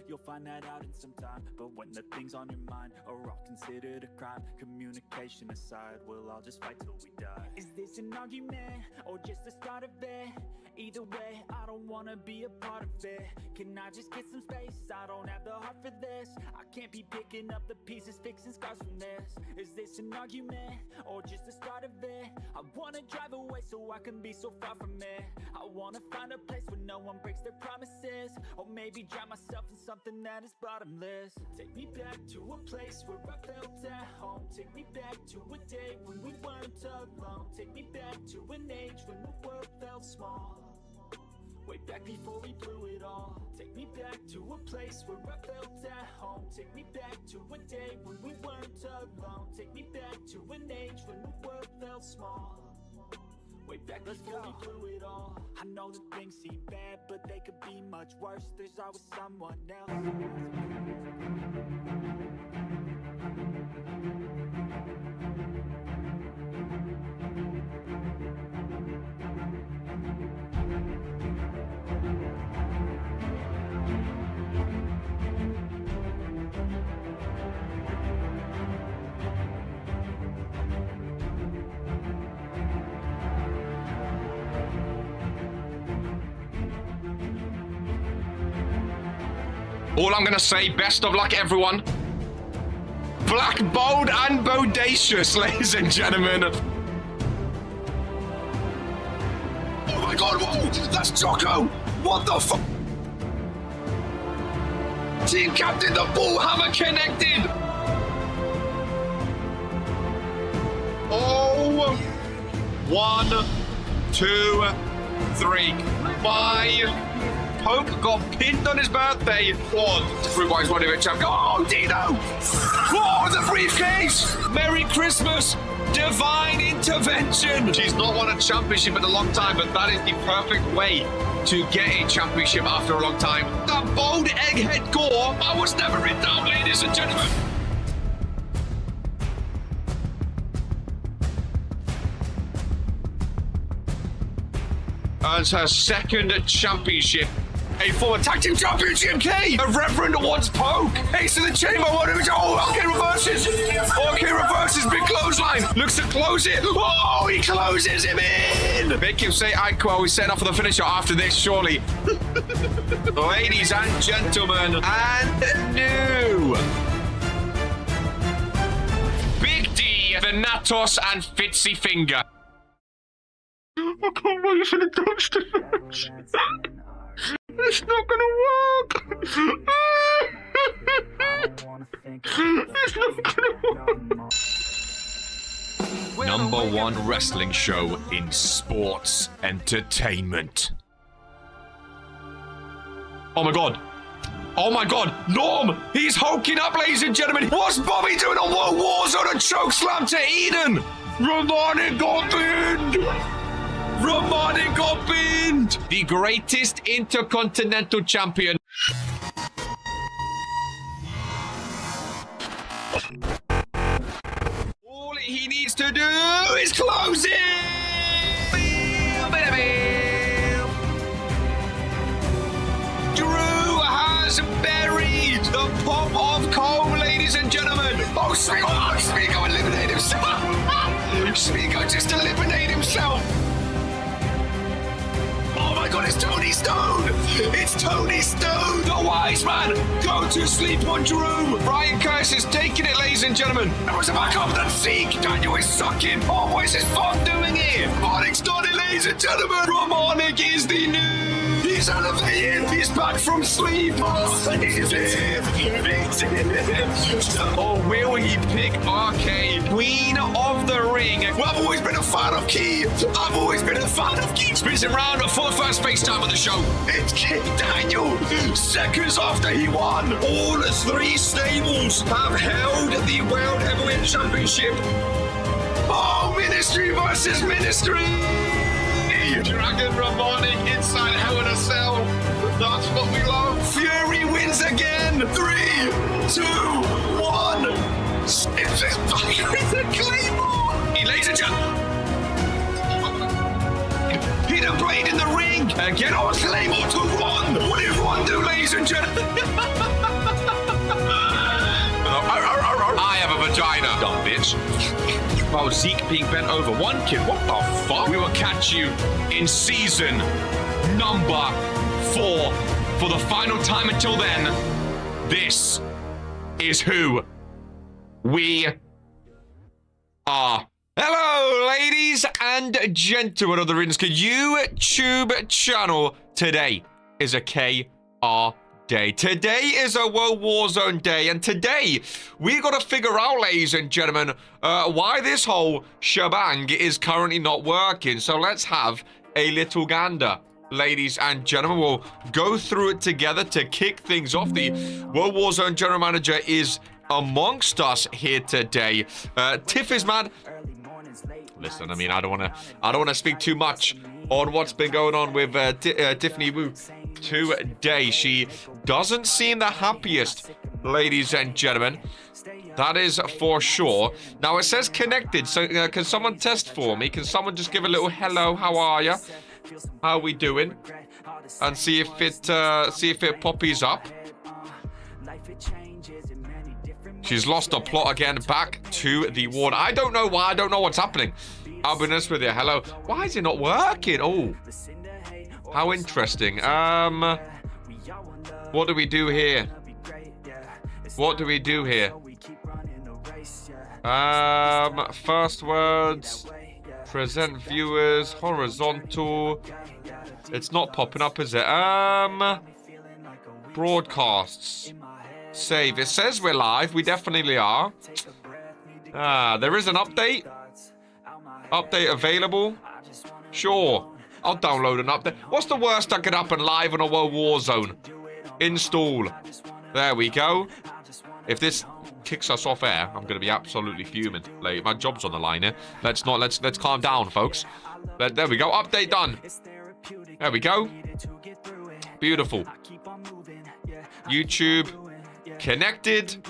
You'll find that out in some time. But when the things on your mind are all considered a crime, communication aside, we'll all just fight till we die. Is this an argument or just the start of it? Either way, I don't wanna be a part of it. Can I just get some space? I don't have the heart for this. I can't be picking up the pieces, fixing scars from this. Is this an argument or just the start of it? I wanna drive away so I can be so far from it. I wanna find a place where no one breaks their promises, or maybe drown myself in something that is bottomless. Take me back to a place where I felt at home. Take me back to a day when we weren't alone. Take me back to an age when the world felt small, way back before we blew it all. Take me back to a place where I felt at home. Take me back to a day when we weren't alone. Take me back to an age when the world felt small, way back before we blew it all. I know that things seem bad, but they could be much worse. There's always someone else. All I'm gonna say, best of luck, everyone. Black, bold, and bodacious, ladies and gentlemen. Oh my God, whoa, that's Jocko. What the fuck? Team captain, the ball hammer connected. Oh, 1, 2, 3, 5. Poke got pinned on his birthday. Everybody's wanting a champ. Oh, Dino! Oh, the briefcase! Merry Christmas! Divine intervention! She's not won a championship in a long time, but that is the perfect way to get a championship after a long time. The bold egghead gore, I was never in doubt, ladies and gentlemen. Earns her second championship. A former tag team champion, GMK. A Reverend wants Poke. Ace in the chamber. What do we do? Oh, okay, reverses. Okay, reverses. Big clothesline. Looks to close it. Oh, he closes him in. Make him say, well, we set up for the finisher after this, surely. Ladies and gentlemen, and new. Big D, Venatos, and Fitzy Finger. I can't wait for the dumpster match. It's not gonna work. It's not gonna work. Number one wrestling show in sports entertainment. Oh my God. Oh my God, Norm! He's hulking up, ladies and gentlemen. What's Bobby doing on Warzone? A choke slam to Eden. Romani got pinned. Romani got pinned! The greatest intercontinental champion. All he needs to do is close it! Drew has buried the pop of comb, ladies and gentlemen. Oh, Smigo eliminated himself. Smigo just eliminated himself. Oh my God, it's Tony Stone! It's Tony Stone! The wise man! Go to sleep on Drew! Brian Curse is taking it, ladies and gentlemen! There was a back up that Zeke! Daniel is sucking! Oh, what is this fun doing here? Romanic's done it, ladies and gentlemen! Romanic is the new... He's elevated! He's back from sleep! Oh, he's here! Oh, will he pick RK? Queen of the Ring! Well, I've always been a fan of Key! I've always been a fan of Key! Spins around for the first FaceTime of the show. It's King Daniel. Seconds after he won, all three stables have held the World Heavyweight Championship. Oh, Ministry versus Ministry. Dragon Romani inside Hell in a Cell. That's what we love. Fury wins again. 3, 2, 1. It's a Claymore. Ladies and gentlemen. Peter Blade in the ring. Again on Claymore to 1. What did 1 do, ladies and gentlemen? about Zeke being bent over. One kid, what the fuck? We will catch you in season number 4 for the final time. Until then, this is who we are. Hello, ladies and gentlemen of the Regentskid YouTube channel. Today is a KR day. Today is a Warzone day, and today we got to figure out, ladies and gentlemen, why this whole shebang is currently not working. So let's have a little gander. Ladies and gentlemen, we'll go through it together to kick things off. The Warzone general manager is amongst us here today. Tiff is mad. Listen, I mean, I don't want to speak too much on what's been going on with Tiffany Wu today. She doesn't seem the happiest, ladies and gentlemen. That is for sure. Now it says connected, so can someone test for me? Can someone just give a little hello? How are you? How we doing? And see if it poppies up. She's lost her plot again, back to the ward. I don't know why. I don't know what's happening. I'll be honest with you. Hello. Why is it not working? Oh, how interesting. What do we do here? What do we do here? First words. Present viewers. Horizontal. It's not popping up, is it? Broadcasts. Save. It says we're live. We definitely are. There is an update. Update available. Sure. I'll download an update. What's the worst that could happen live on a Warzone? Install. There we go. If this kicks us off air, I'm going to be absolutely fuming. Like, my job's on the line here. Let's calm down, folks. There we go. Update done. There we go. Beautiful. YouTube. Connected.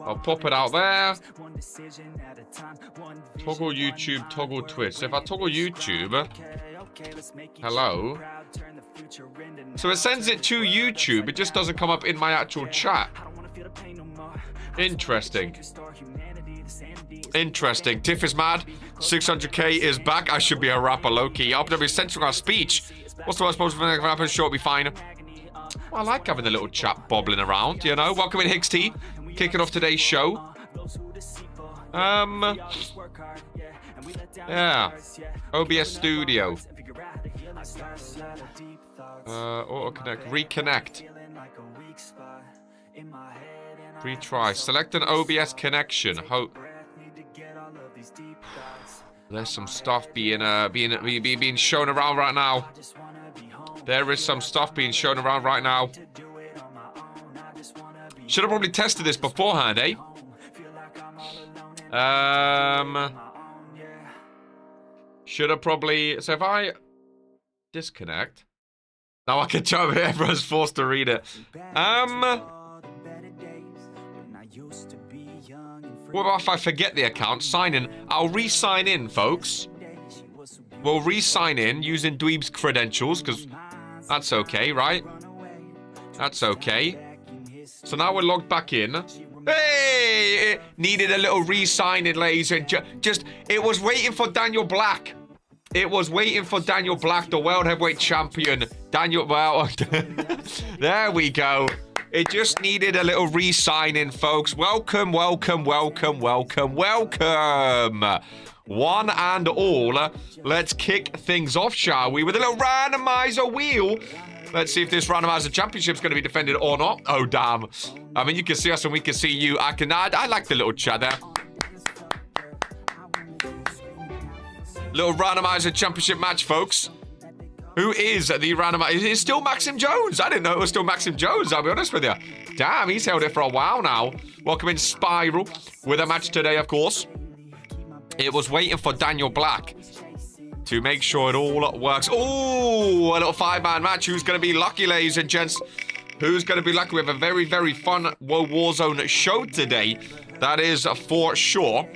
I'll pop it out there. Toggle YouTube, toggle Twitch. So if I toggle YouTube, hello. So it sends it to YouTube. It just doesn't come up in my actual chat. Interesting. Interesting. Tiff is mad. 600k is back. I should be a rapper, low-key. RPW censoring our speech. What's the worst possible thing that can happen? Sure, it'll be fine. Well, I like having the little chat bobbling around, you know. Welcome in, Hicks T. Kicking off today's show. Yeah. OBS Studio. Auto connect. Reconnect. Retry. Select an OBS connection. There's some stuff being shown around right now. There is some stuff being shown around right now. Should have probably tested this beforehand, eh? Should have probably... So if I disconnect... Now I can tell everyone's forced to read it. What about if I forget the account? Sign in. I'll re-sign in, folks. We'll re-sign in using Dweeb's credentials, because that's okay, right? That's okay. So now we're logged back in. Hey! It needed a little re-signing, ladies and just... It was waiting for Daniel Black. It was waiting for Daniel Black, the World Heavyweight Champion. Daniel... Well... There we go. It just needed a little re-signing, folks. Welcome, welcome, welcome, welcome, welcome. One and all. Let's kick things off, shall we? With a little randomizer wheel. Let's see if this randomizer championship is going to be defended or not. Oh, damn. I mean, you can see us and we can see you. I like the little chat there. Little randomizer championship match, folks. Who is the randomizer? Is it still Maxim Jones? I didn't know it was still Maxim Jones, I'll be honest with you. Damn, he's held it for a while now. Welcome in Spiral with a match today, of course. It was waiting for Daniel Black to make sure it all works. Oh, a little 5-man match. Who's going to be lucky, ladies and gents? Who's going to be lucky? We have a very, very fun Warzone show today. That is for sure.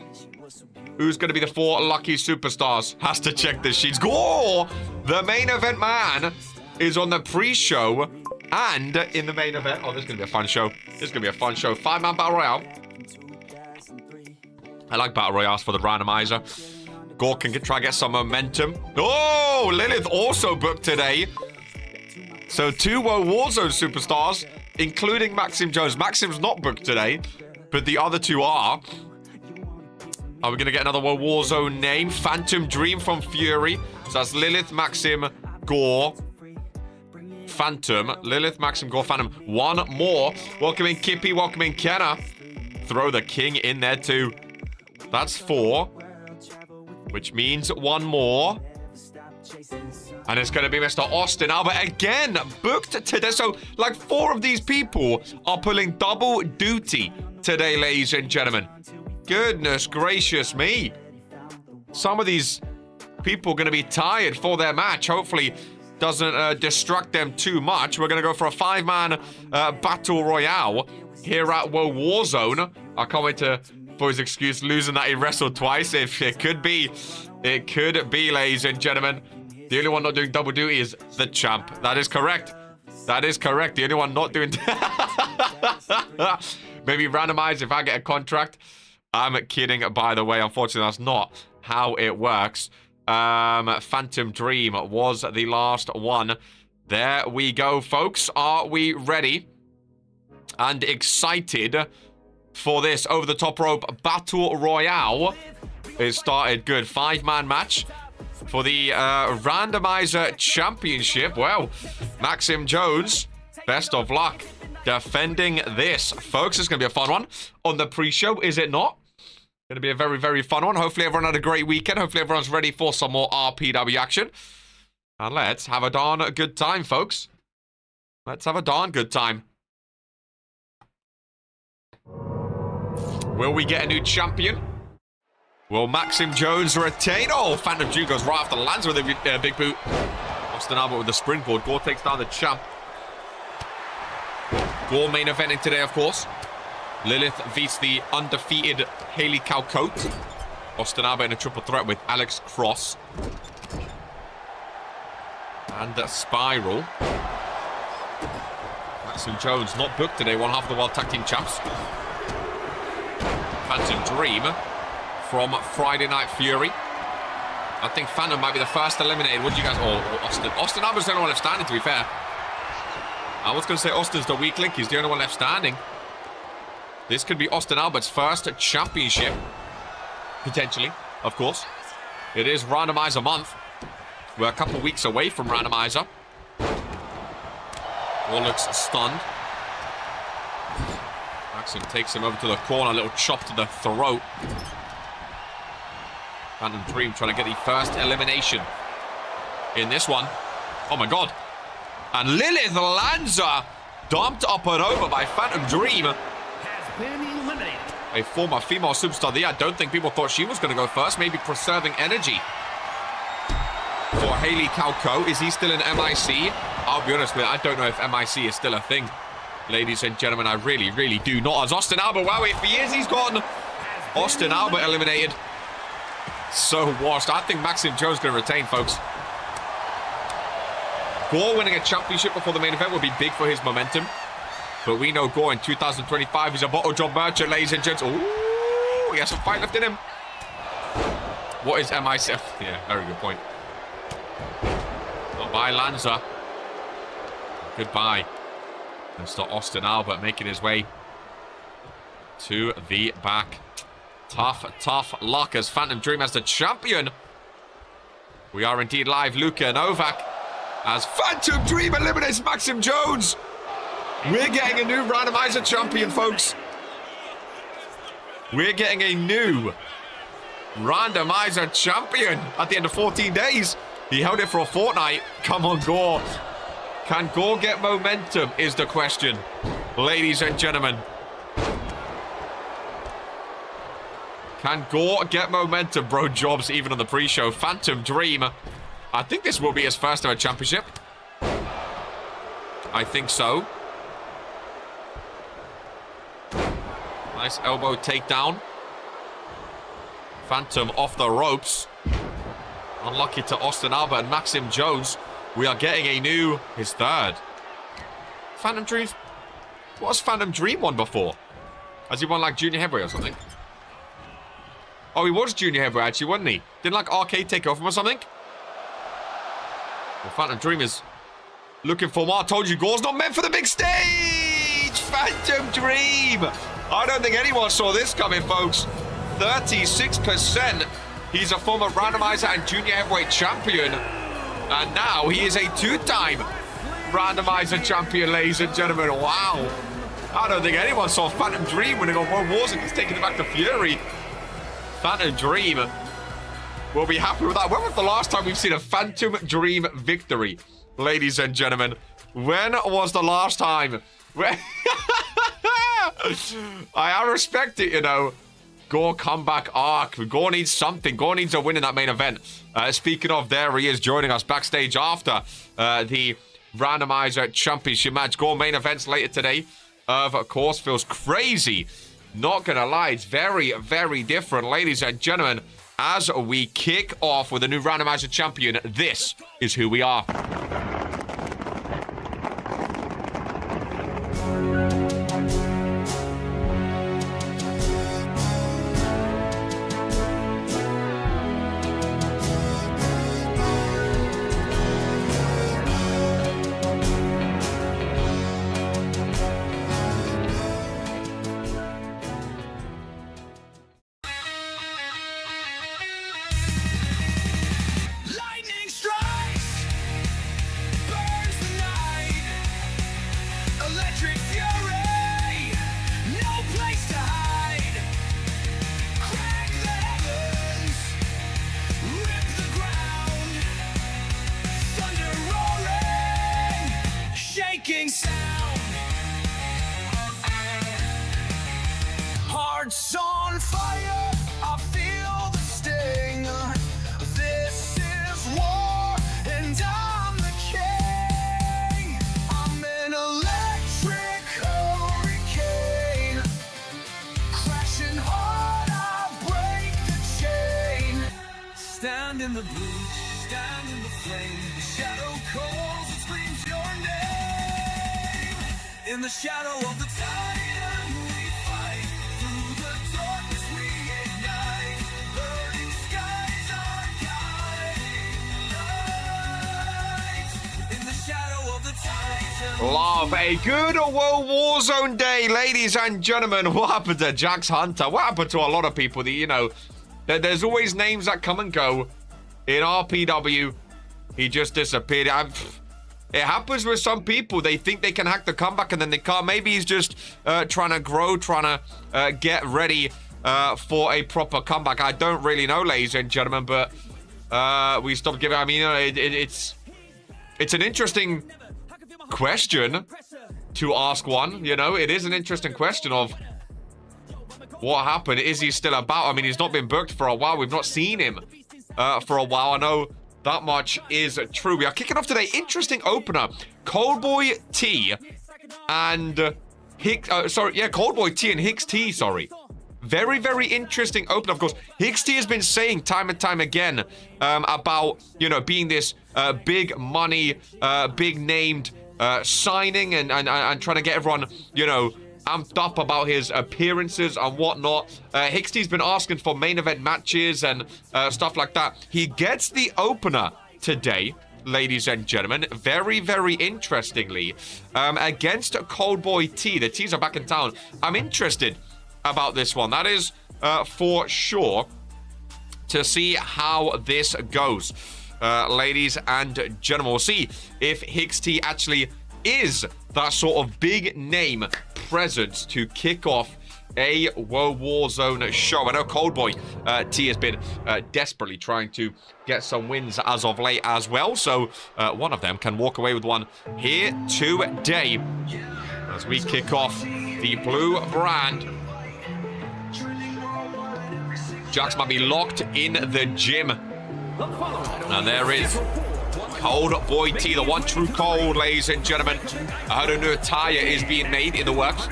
Who's going to be the 4 lucky superstars? Has to check the sheets. Go! The main event man is on the pre-show and in the main event. Oh, this is going to be a fun show. This is going to be a fun show. 5-man battle royale. I like Battle Royales for the randomizer. Gore can try to get some momentum. Oh, Lilith also booked today. So 2 Warzone superstars, including Maxim Jones. Maxim's not booked today, but the other 2 are. Are we going to get another Warzone name? Phantom Dream from Fury. So that's Lilith, Maxim, Gore, Phantom. Lilith, Maxim, Gore, Phantom. 1 more. Welcome in Kippy. Welcome in Kenna. Throw the king in there too. That's 4. Which means 1 more. And it's going to be Mr. Austin Albert again, booked today. So, like, 4 of these people are pulling double duty today, ladies and gentlemen. Goodness gracious me. Some of these people are going to be tired for their match. Hopefully, doesn't distract them too much. We're going to go for a 5-man battle royale here at Warzone. I can't wait for his excuse, losing that he wrestled twice. If it could be, ladies and gentlemen. The only one not doing double duty is the champ. That is correct. That is correct. The only one not doing... Maybe randomize if I get a contract. I'm kidding, by the way. Unfortunately, that's not how it works. Phantom Dream was the last one. There we go, folks. Are we ready and excited for this over-the-top rope battle royale? It started good. 5-man match for the randomizer championship. Well, Maxim Jones, best of luck defending this. Folks, it's going to be a fun one on the pre-show, is it not? Going to be a very, very fun one. Hopefully everyone had a great weekend. Hopefully everyone's ready for some more RPW action. And let's have a darn good time, folks. Let's have a darn good time. Will we get a new champion? Will Maxim Jones retain? Oh, Phantom Dream goes right after, lands with a big boot. Austin Albert with the springboard. Gore takes down the champ. Gore main eventing today, of course. Lilith beats the undefeated Haley Calcote. Austin Albert in a triple threat with Alex Cross. And a Spiral. Maxim Jones not booked today. 1/2 of the World Tag Team Champs. Phantom Dream from Friday Night Fury. I think Phantom might be the first eliminated. What do you guys... Oh, Austin. Austin Albert's the only one left standing, to be fair. I was going to say Austin's the weak link. He's the only one left standing. This could be Austin Albert's first championship. Potentially, of course. It is randomizer month. We're a couple weeks away from randomizer. All looks stunned. Maxim takes him over to the corner. A little chop to the throat. Phantom Dream trying to get the first elimination in this one. Oh my god. And Lilith Lanza dumped up and over by Phantom Dream. Has been eliminated. A former female superstar there. I don't think people thought she was going to go first. Maybe preserving energy for Haley Calco. Is he still in MIC? I'll be honest with you, I don't know if MIC is still a thing. Ladies and gentlemen, I really, really do not. As Austin Albert, wow, if he is, he's gone. Austin Albert eliminated. So washed. I think Maxim Jones going to retain, folks. Gore winning a championship before the main event would be big for his momentum. But we know Gore in 2025, he's a bottle job merchant, ladies and gents. Ooh, he has some fight left in him. What is MIC? Yeah, very good point. Goodbye, Lanza. Goodbye. Mr. Austin Albert making his way to the back. Tough luck as Phantom Dream as the champion. We are indeed live. Luka Novak as Phantom Dream eliminates Maxim Jones. We're getting a new randomizer champion, folks. We're getting a new randomizer champion at the end of 14 days. He held it for a fortnight. Come on, Gore. Can Gore get momentum is the question, ladies and gentlemen. Can Gore get momentum, bro? Jobs even on the pre-show. Phantom Dream. I think this will be his first ever championship. I think so. Nice elbow takedown. Phantom off the ropes. Unlucky to Austin Albert and Maxim Jones. We are getting a new, his third. Phantom Dream. What has Phantom Dream won before? Has he won like junior heavyweight or something? Oh, he was junior heavyweight, actually, wasn't he? Didn't, like, Arcade take over him or something? Well, Phantom Dream is looking for more. I told you, Gore's not meant for the big stage! Phantom Dream! I don't think anyone saw this coming, folks. 36%. He's a former randomizer and junior heavyweight champion. And now he is a two-time randomizer champion, ladies and gentlemen. Wow. I don't think anyone saw Phantom Dream winning on World Wars and he's taking it back to Fury. Phantom Dream will be happy with that. When was the last time we've seen a Phantom Dream victory, ladies and gentlemen? When was the last time? I respect it, you know. Gore comeback arc. Gore needs something. Gore needs a win in that main event. Speaking of, there he is joining us backstage after the randomizer championship match. Gore main events later today. Of course, feels crazy. Not gonna lie, it's very, very different, ladies and gentlemen. As we kick off with a new randomizer champion, this is who we are. Hearts on fire, I feel the sting. This is war, and I'm the king. I'm an electric hurricane. Crashing hard, I break the chain. Stand in the breach, stand in the flame. The shadow calls and screams your name. In the shadow of the titan, we fight. Through the darkness we ignite. Burning skies are guiding lights. In the shadow of the titan. Love a good Warzone day, ladies and gentlemen. What happened to Jax Hunter? What happened to a lot of people that, you know, there's always names that come and go. In RPW, he just disappeared. It happens with some people. They think they can hack the comeback and then they can't. Maybe he's just trying to grow, trying to get ready for a proper comeback. I don't really know, ladies and gentlemen, but we stopped giving. I mean, you know, it's an interesting question to ask one. You know, it is an interesting question of what happened. Is he still about? I mean, he's not been booked for a while. We've not seen him for a while. I know that much is true. We are kicking off today. Interesting opener. Coldboy T and Hicks. Coldboy T and Hicks T. Sorry. Very, very interesting opener. Of course, Hicks T has been saying time and time again about, you know, being this big money, big named signing and trying to get everyone, you know, amped up about his appearances and whatnot. Hicks T's been asking for main event matches and stuff like that. He gets the opener today, ladies and gentlemen, very, very interestingly, against Coldboy T. The T's are back in town. I'm interested about this one. That is for sure, to see how this goes, ladies and gentlemen. We'll see if Hicks T actually is that sort of big name presence to kick off a Warzone show. I know Coldboy T has been desperately trying to get some wins as of late as well, so one of them can walk away with one here today as we kick off the blue brand. Jax might be locked in the gym, and there is Coldboy T, the one true cold, ladies and gentlemen. I heard a new attire is being made in the works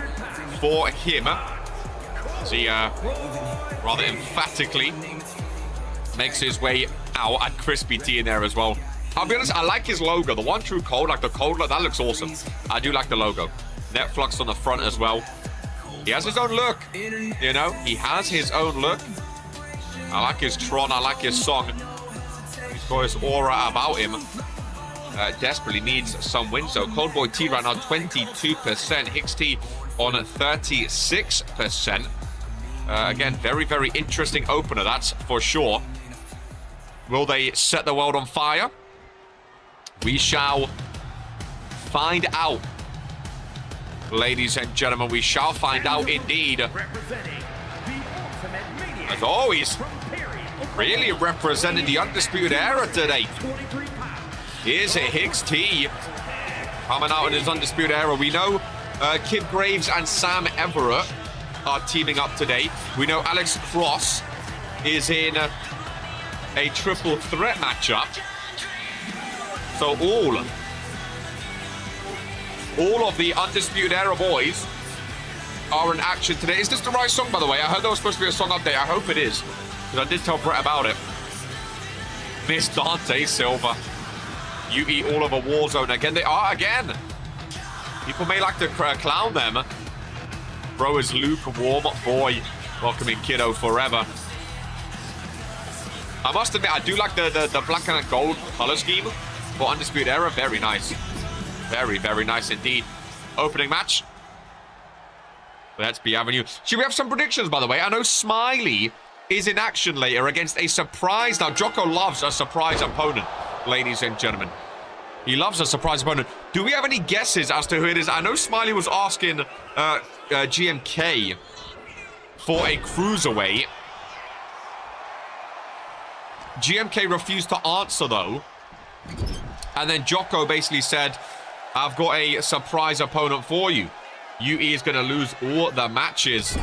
for him. As he rather emphatically makes his way out, and Crispy T in there as well. I'll be honest, I like his logo. The one true cold, like the cold look, that looks awesome. I do like the logo. Netflix on the front as well. He has his own look, you know. He has his own look. I like his Tron. I like his song. He's got his aura about him. Desperately needs some wins. So Cold Boy T right now 22%. Hicks T on 36%. Again, very, very interesting opener, that's for sure. Will they set the world on fire? We shall find out. Ladies and gentlemen, we shall find out indeed. As always, really representing the Undisputed Era today. Here's a Hicks T coming out in his Undisputed Era. We know Kid Graves and Sam Everett are teaming up today. We know Alex Cross is in a triple threat matchup. So all of the Undisputed Era boys are in action today. Is this the right song, by the way? I heard there was supposed to be a song update. I hope it is, because I did tell Brett about it. Miss Dante Silva. You eat all over Warzone again. They are again. People may like to clown them. Bro is lukewarm. Boy, welcoming Kiddo forever. I must admit, I do like the black and gold color scheme for Undisputed Era. Very nice. Very, very nice indeed. Opening match. Let's be Avenue. Should we have some predictions, by the way? I know Smiley is in action later against a surprise. Now, Jocko loves a surprise opponent, ladies and gentlemen. He loves a surprise opponent. Do we have any guesses as to who it is? I know Smiley was asking GMK for a cruiserweight. GMK refused to answer, though. And then Jocko basically said, I've got a surprise opponent for you. UE is going to lose all the matches.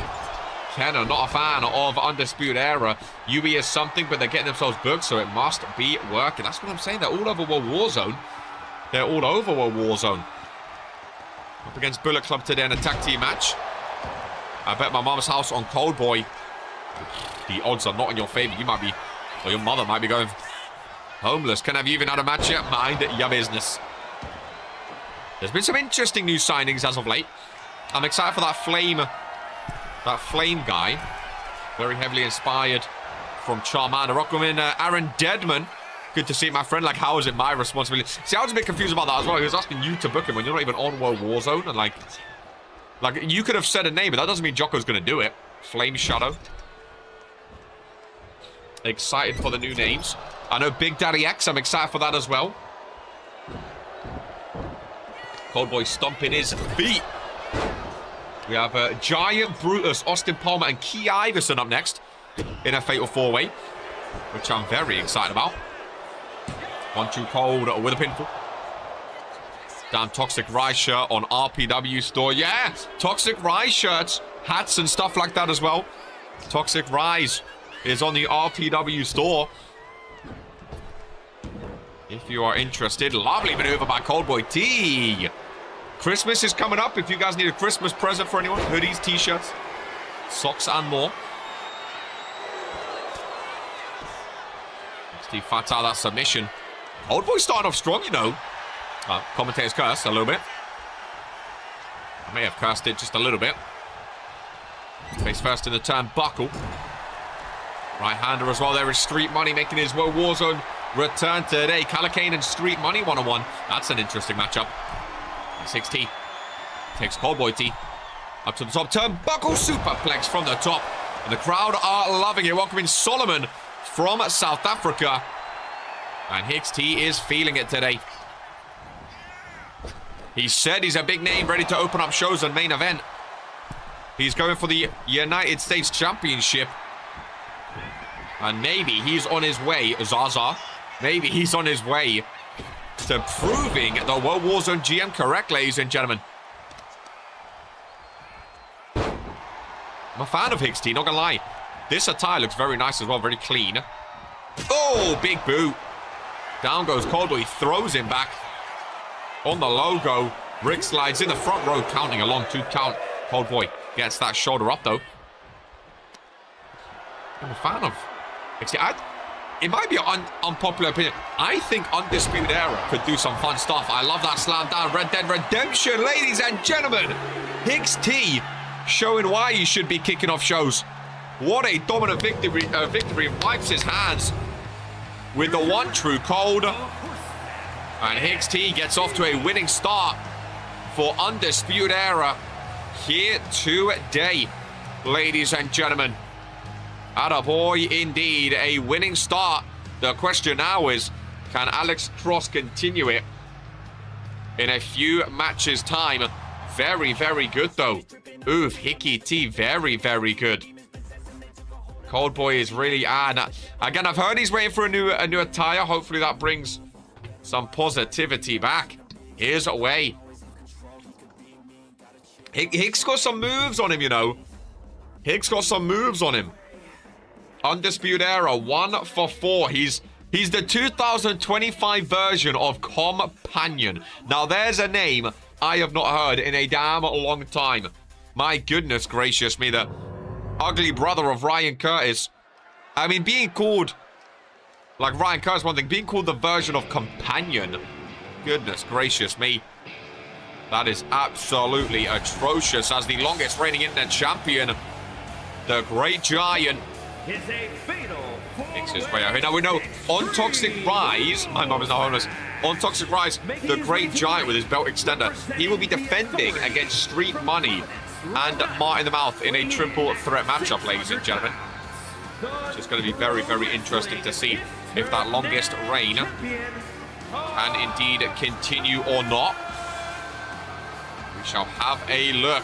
Kenner, not a fan of Undisputed Era. UE is something, but they're getting themselves booked, so it must be working. That's what I'm saying. They're all over Warzone. They're all over Warzone. Up against Bullet Club today in a tag team match. I bet my mom's house on Cold Boy. The odds are not in your favor. You might be, or your mother might be going homeless. Ken, have you even had a match yet? Mind your business. There's been some interesting new signings as of late. I'm excited for that Flame guy. Very heavily inspired from Charmander. Rockman, Aaron Deadman. Good to see my friend. Like, how is it my responsibility? See, I was a bit confused about that as well. He was asking you to book him when you're not even on Warzone. And like you could have said a name, but that doesn't mean Jocko's going to do it. Flame Shadow. Excited for the new names. I know Big Daddy X. I'm excited for that as well. Cold Boy stomping his feet. We have Giant Brutus, Austin Palmer, and Key Iverson up next in a fatal four-way, which I'm very excited about. 1-2 Cold with a pinfall. Damn Toxic Rise shirt on RPW store. Yeah, Toxic Rise shirts, hats, and stuff like that as well. Toxic Rise is on the RPW store. If you are interested, lovely maneuver by Cold Boy T. Christmas is coming up. If you guys need a Christmas present for anyone, hoodies, t-shirts, socks, and more. Steve fats out that submission. Cold Boy starting off strong, you know. Commentator's cursed a little bit. I may have cursed it just a little bit. Face first in the turnbuckle. Right-hander as well. There is Street Money making his Warzone return today. Calicane and Street Money 1-on-1. That's an interesting matchup. 6T takes Cold Boy T up to the top. Turnbuckle superplex from the top. And the crowd are loving it. Welcoming Solomon from South Africa. And Hicks T is feeling it today. He said he's a big name, ready to open up shows on main event. He's going for the United States Championship. And maybe he's on his way, Zaza. Maybe he's on his way to proving the World Warzone GM correct, ladies and gentlemen. I'm a fan of Hicks T, not gonna lie. This attire looks very nice as well, very clean. Oh, big boot. Down goes Cold Boy, he throws him back. On the logo, Rick slides in the front row, counting a long 2 count. Cold Boy gets that shoulder up, though. I'm a fan of Hicks T. It might be an unpopular opinion. I think Undisputed Era could do some fun stuff. I love that slam down. Red Dead Redemption, ladies and gentlemen. Hicks T showing why he should be kicking off shows. What a dominant victory. Victory wipes his hands with the one true cold. And Hicks T gets off to a winning start for Undisputed Era here today, ladies and gentlemen. Attaboy indeed, a winning start. The question now is, can Alex Cross continue it in a few matches' time? Very, very good, though. Oof, Hickey T, very, very good. Cold Boy is really... again, I've heard he's waiting for a new attire. Hopefully that brings some positivity back his way. Hicks got some moves on him, you know. Hicks got some moves on him. Undisputed Era, 1 for 4. He's the 2025 version of Companion. Now, there's a name I have not heard in a damn long time. My goodness gracious me, the ugly brother of Ryan Curtis. I mean, being called, like Ryan Curtis, one thing, being called the version of Companion. Goodness gracious me. That is absolutely atrocious as the longest reigning internet champion, the Great Giant, Is a fatal makes his way out here. Now we know on Toxic Rise, my mum is now homeless. On Toxic Rise, the Great Giant with his belt extender, he will be defending against Street Money and Martin the Mouth in a triple threat matchup, ladies and gentlemen. Which is going to be very, very interesting to see if that longest reign can indeed continue or not. We shall have a look.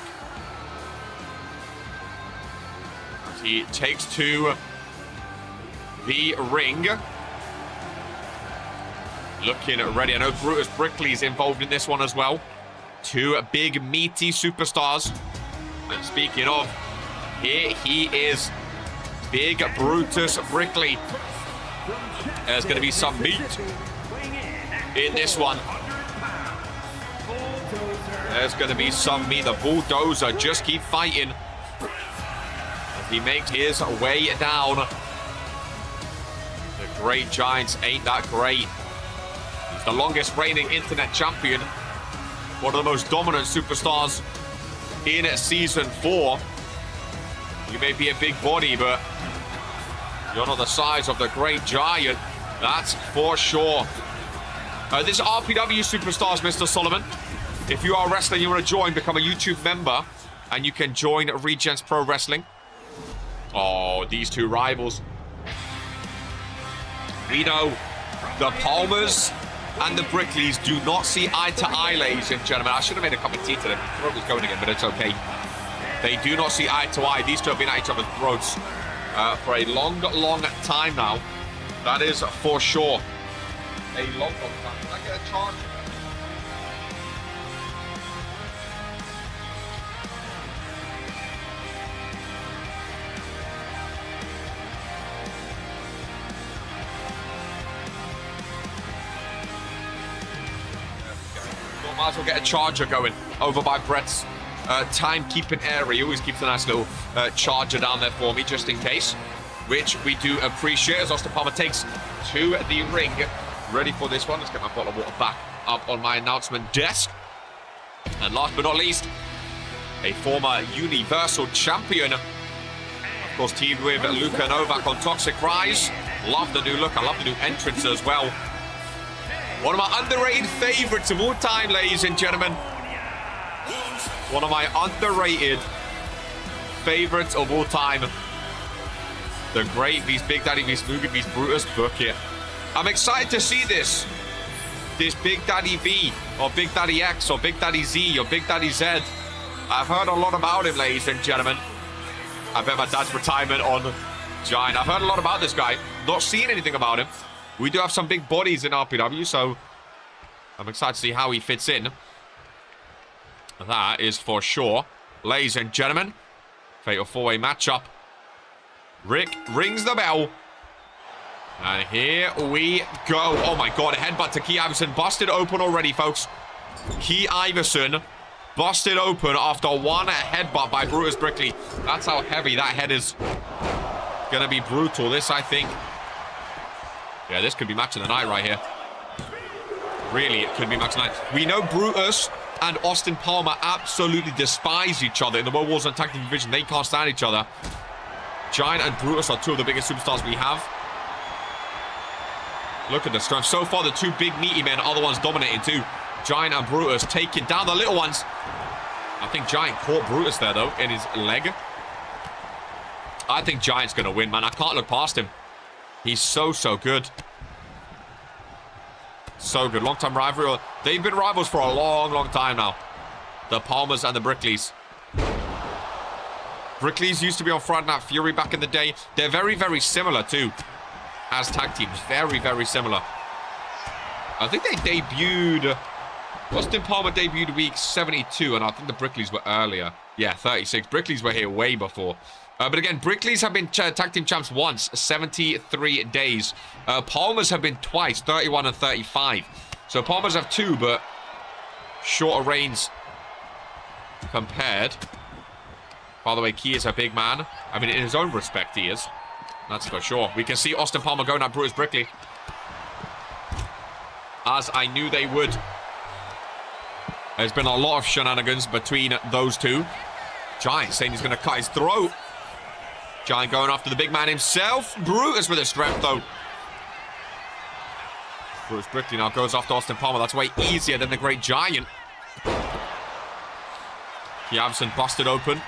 As he takes to the ring. Looking ready. I know Brutus Brickley's involved in this one as well. Two big, meaty superstars. And speaking of, here he is. Big Brutus Brickley. There's going to be some meat in this one. There's going to be some meat. The Bulldozer just keep fighting. As he makes his way down. The Great Giants ain't that great. He's the longest reigning internet champion. One of the most dominant superstars in Season 4. You may be a big body, but you're not the size of the Great Giant. That's for sure. This is RPW Superstars, Mr. Solomon. If you are wrestling, you want to join, become a YouTube member, and you can join Regents Pro Wrestling. Oh, these two rivals. We know the Palmers and the Brickleys do not see eye to eye, ladies and gentlemen. I should have made a cup of tea today. My throat was going again, but it's okay. They do not see eye to eye. These two have been at each other's throats for a long, long time now. That is for sure. A long, long time. Can I get a charge? Might as well get a charger going over by Brett's timekeeping area. He always keeps a nice little charger down there for me, just in case, which we do appreciate. As Austin Palmer takes to the ring, ready for this one. Let's get my bottle of water back up on my announcement desk. And last but not least, a former Universal Champion, of course, teamed with Luka Novak on Toxic Rise. Love the new look. I love the new entrance as well. One of my underrated favorites of all time, ladies and gentlemen. One of my underrated favorites of all time. The great Beast Big Daddy Beast Mugen Beast Brutus Bucket. I'm excited to see this Big Daddy V, or Big Daddy X, or Big Daddy Z, or Big Daddy Z. I've heard a lot about him, ladies and gentlemen. I bet my dad's retirement on Giant. I've heard a lot about this guy. Not seen anything about him. We do have some big bodies in RPW, so I'm excited to see how he fits in. That is for sure. Ladies and gentlemen, fatal four-way matchup. Rick rings the bell. And here we go. Oh my god, a headbutt to Key Iverson. Busted open already, folks. Key Iverson busted open after one headbutt by Brutus Brickley. That's how heavy that head is. Gonna be brutal. This, I think... yeah, this could be match of the night right here. Really, it could be match of the night. We know Brutus and Austin Palmer absolutely despise each other in the World Warzone Tag Team Division. They can't stand each other. Giant and Brutus are two of the biggest superstars we have. Look at the strength. So far, the two big meaty men are the ones dominating too. Giant and Brutus taking down the little ones. I think Giant caught Brutus there, though, in his leg. I think Giant's going to win, man. I can't look past him. He's so good. So good. Long-time rivalry. They've been rivals for a long time now. The Palmers and the Brickleys. Brickleys used to be on Friday Night Fury back in the day. They're very similar, too. As tag teams. Very similar. I think they debuted... Austin Palmer debuted week 72, and I think the Brickleys were earlier. Yeah, 36. Brickleys were here way before. But again, Brickleys have been tag team champs once, 73 days. Palmers have been twice, 31 and 35. So Palmers have two, but shorter reigns compared. By the way, Key is a big man. I mean, in his own respect, he is. That's for sure. We can see Austin Palmer going at Brutus Brickley. As I knew they would. There's been a lot of shenanigans between those two. Giant saying he's going to cut his throat. Giant going after the big man himself. Brutus with a strength, though. Brutus Brickley now goes after Austin Palmer. That's way easier than the Great Giant. Kiavson busted open.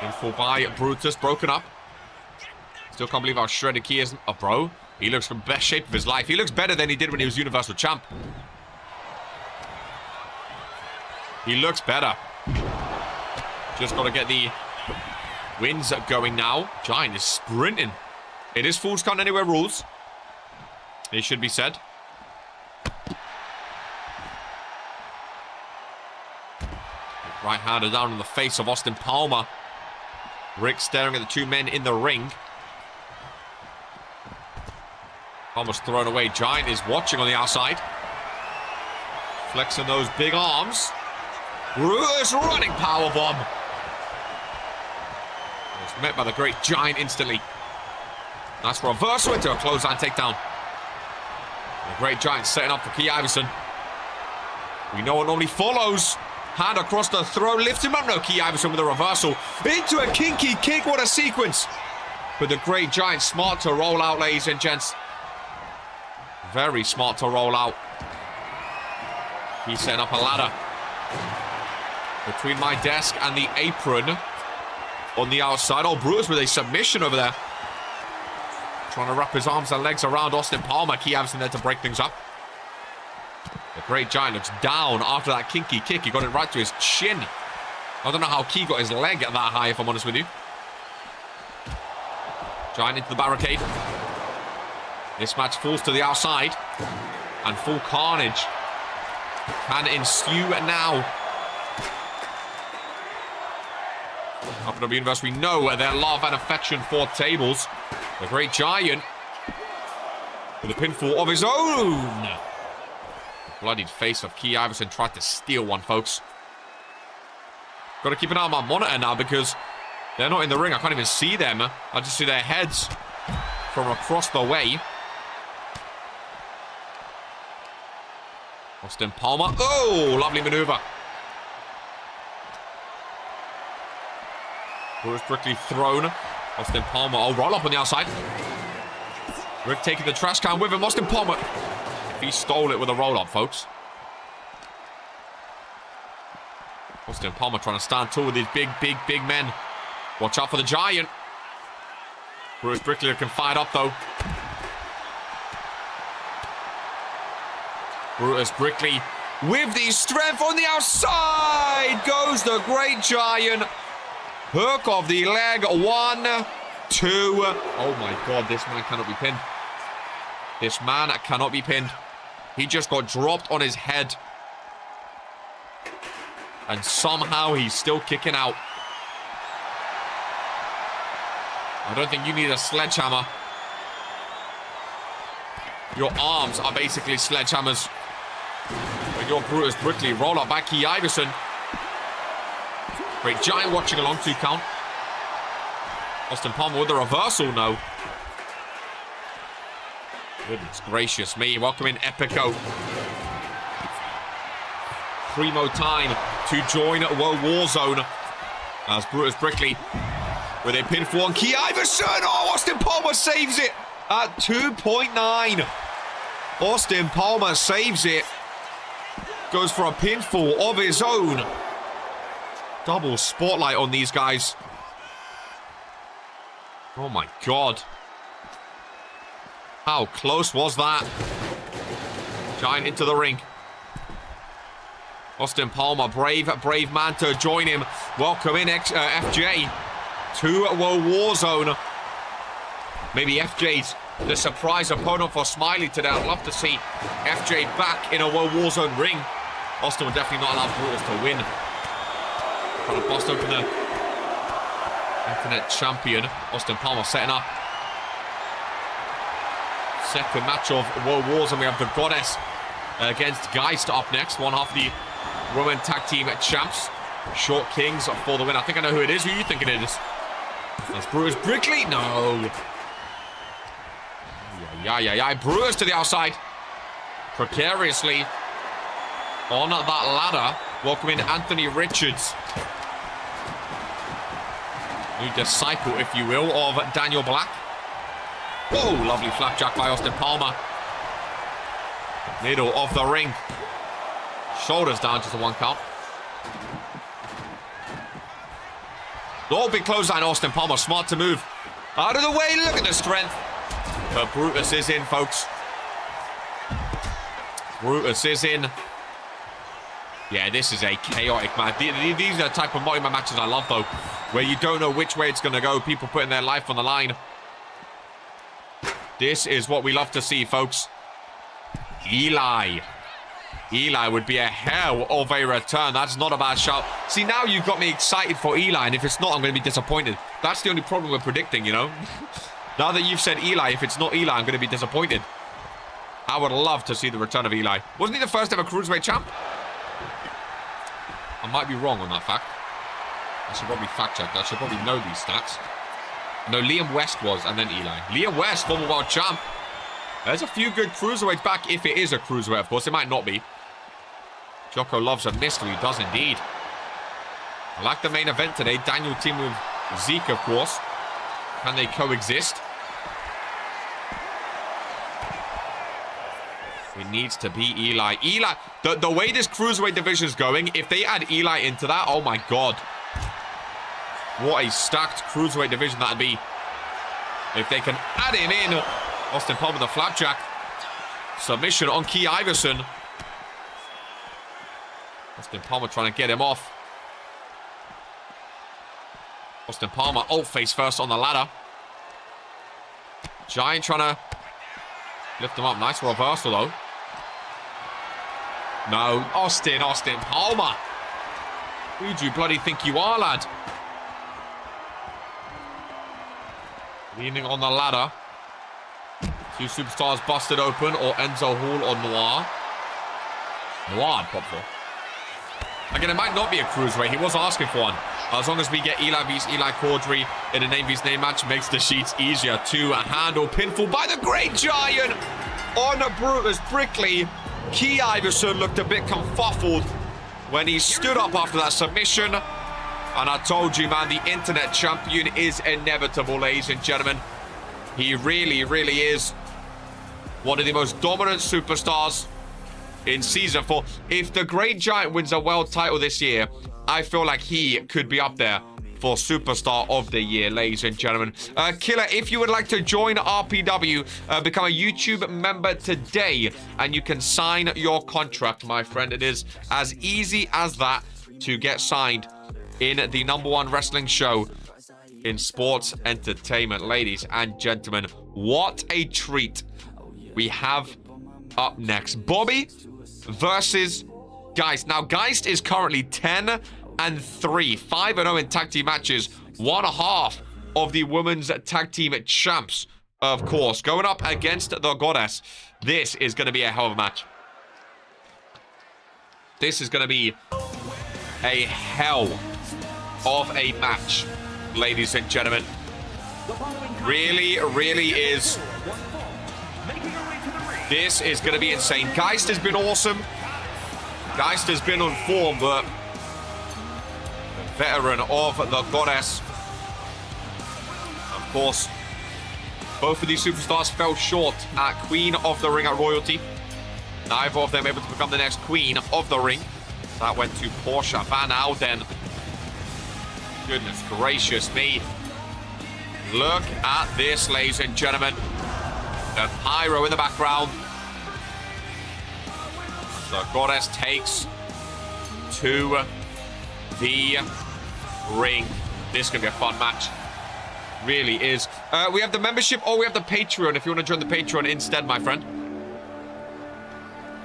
In full by Brutus, broken up. Still can't believe how shredded Key is. Oh, bro. He looks in the best shape of his life. He looks better than he did when he was Universal Champ. He looks better. Just got to get the wins going now. Giant is sprinting. It is Fool's Count Anywhere rules. It should be said. Right hander down in the face of Austin Palmer. Rick staring at the two men in the ring. Palmer's thrown away. Giant is watching on the outside. Flexing those big arms. Brutus running powerbomb. It's met by the Great Giant instantly. Nice reversal into a clothesline takedown. The Great Giant setting up for Key Iverson. We know what normally follows. Hand across the throat, lift him up. No, Key Iverson with a reversal. Into a kinky kick. What a sequence. But the Great Giant smart to roll out, ladies and gents. Very smart to roll out. He's setting up a ladder. Between my desk and the apron on the outside. Oh, Brutus with a submission over there. Trying to wrap his arms and legs around Austin Palmer. Key Iverson there to break things up. The Great Giant looks down after that kinky kick. He got it right to his chin. I don't know how Key got his leg that high, if I'm honest with you. Giant into the barricade. This match falls to the outside. And full carnage can ensue now. RPW Universe, we know their love and affection for tables. The Great Giant with a pinfall of his own. Bloodied face of Key Iverson tried to steal one, folks. Got to keep an eye on my monitor now because they're not in the ring. I can't even see them. I just see their heads from across the way. Austin Palmer. Oh, lovely maneuver. Brutus Brickley thrown. Austin Palmer. Oh, roll up on the outside. Rick taking the trash can with him. Austin Palmer. He stole it with a roll up, folks. Austin Palmer trying to stand tall with his big men. Watch out for the Giant. Brutus Brickley looking fired up, though. Brutus Brickley with the strength on the outside. Goes the Great Giant. Hook of the leg. 1, 2. Oh my God, this man cannot be pinned. This man cannot be pinned. He just got dropped on his head. And somehow he's still kicking out. I don't think you need a sledgehammer. Your arms are basically sledgehammers. When you're Brutus Brickley, roll up back Key Iverson. Great Giant watching along, 2 count. Austin Palmer with the reversal, no. Goodness gracious me. Welcome in Epico. Primo time to join Warzone as Brutus Brickley with a pinfall on Key Iverson. Oh, Austin Palmer saves it at 2.9. Austin Palmer saves it. Goes for a pinfall of his own. Double spotlight on these guys. Oh my God. How close was that? Giant into the ring. Austin Palmer, brave man to join him. Welcome in FJ to Warzone. Maybe FJ's the surprise opponent for Smiley today. I'd love to see FJ back in a Warzone ring. Austin will definitely not allow Brutus to win. Trying to bust open the Internet champion. Austin Palmer setting up. Second match of Warzone. We have the Goddess against Geist up next. One half of the Women Tag Team Champs. Short Kings for the win. I think I know who it is. Who are you thinking it is? That's Brutus Brickley? No. Yeah. Brutus to the outside. Precariously on that ladder. Welcoming Anthony Richards. New disciple, if you will, of Daniel Black. Oh, lovely flapjack by Austin Palmer. Middle of the ring. Shoulders down, just a 1 count. Oh, big clothesline, Austin Palmer. Smart to move. Out of the way, look at the strength. But Brutus is in, folks. Brutus is in. Yeah, this is a chaotic match. These are the type of multi-man matches I love, though, where you don't know which way it's going to go. People putting their life on the line. This is what we love to see, folks. Eli would be a hell of a return. That's not a bad shout. See, now you've got me excited for Eli, and if it's not, I'm going to be disappointed. That's the only problem we're predicting, you know? Now that you've said Eli, if it's not Eli, I'm going to be disappointed. I would love to see the return of Eli. Wasn't he the first ever Cruiserweight champ? I might be wrong on that fact. I should probably fact check that. I should probably know these stats. No, Liam West was, and then Eli. Liam West, former world champ. There's a few good cruiserweights back, if it is a cruiserweight, of course. It might not be. Jocko loves a mystery. He does indeed. I like the main event today. Daniel team with Zeke, of course. Can they coexist? It needs to be Eli. Eli, the way this cruiserweight division is going, if they add Eli into that, oh my God. What a stacked cruiserweight division that'd be. If they can add him in. Austin Palmer, the flapjack. Submission on Key Iverson. Austin Palmer trying to get him off. Austin Palmer, alt face first on the ladder. Giant trying to lift him up. Nice reversal, though. No, Austin Palmer. Who do you bloody think you are, lad? Leaning on the ladder. Two superstars busted open, or Enzo Hall or Noir. Noir, pop for. Again, it might not be a cruiserweight. He was asking for one. As long as we get Eli vs. Eli Corddry in a name vs. name match, makes the sheets easier to handle. Pinfall by the Great Giant on Brutus Brickley. Key Iverson looked a bit confuffled when he stood up after that submission. And I told you, man, the internet champion is inevitable, ladies and gentlemen. He really, really is one of the most dominant superstars in Season 4. If the Great Giant wins a world title this year, I feel like he could be up there for Superstar of the Year, ladies and gentlemen. Killer, if you would like to join RPW, become a YouTube member today, and you can sign your contract, my friend. It is as easy as that to get signed in the #1 wrestling show in sports entertainment. Ladies and gentlemen, what a treat we have up next. Bobby versus Geist. Now, Geist is currently 10-3, 5-0 in tag team matches, one half of the women's tag team champs, of course, going up against the Goddess. This is going to be a hell of a match. This is going to be a hell of a match, ladies and gentlemen. Really, really is. This is going to be insane. Geist has been awesome. Geist has been on form, but the veteran of the Goddess course. Both of these superstars fell short at Queen of the Ring at Royalty. Neither of them able to become the next Queen of the Ring. That went to Portia Van Alden. Goodness gracious me. Look at this, ladies and gentlemen. The pyro in the background. The goddess takes to the ring. This is going to be a fun match. Really is. We have the membership or we have the Patreon if you want to join the Patreon instead, my friend.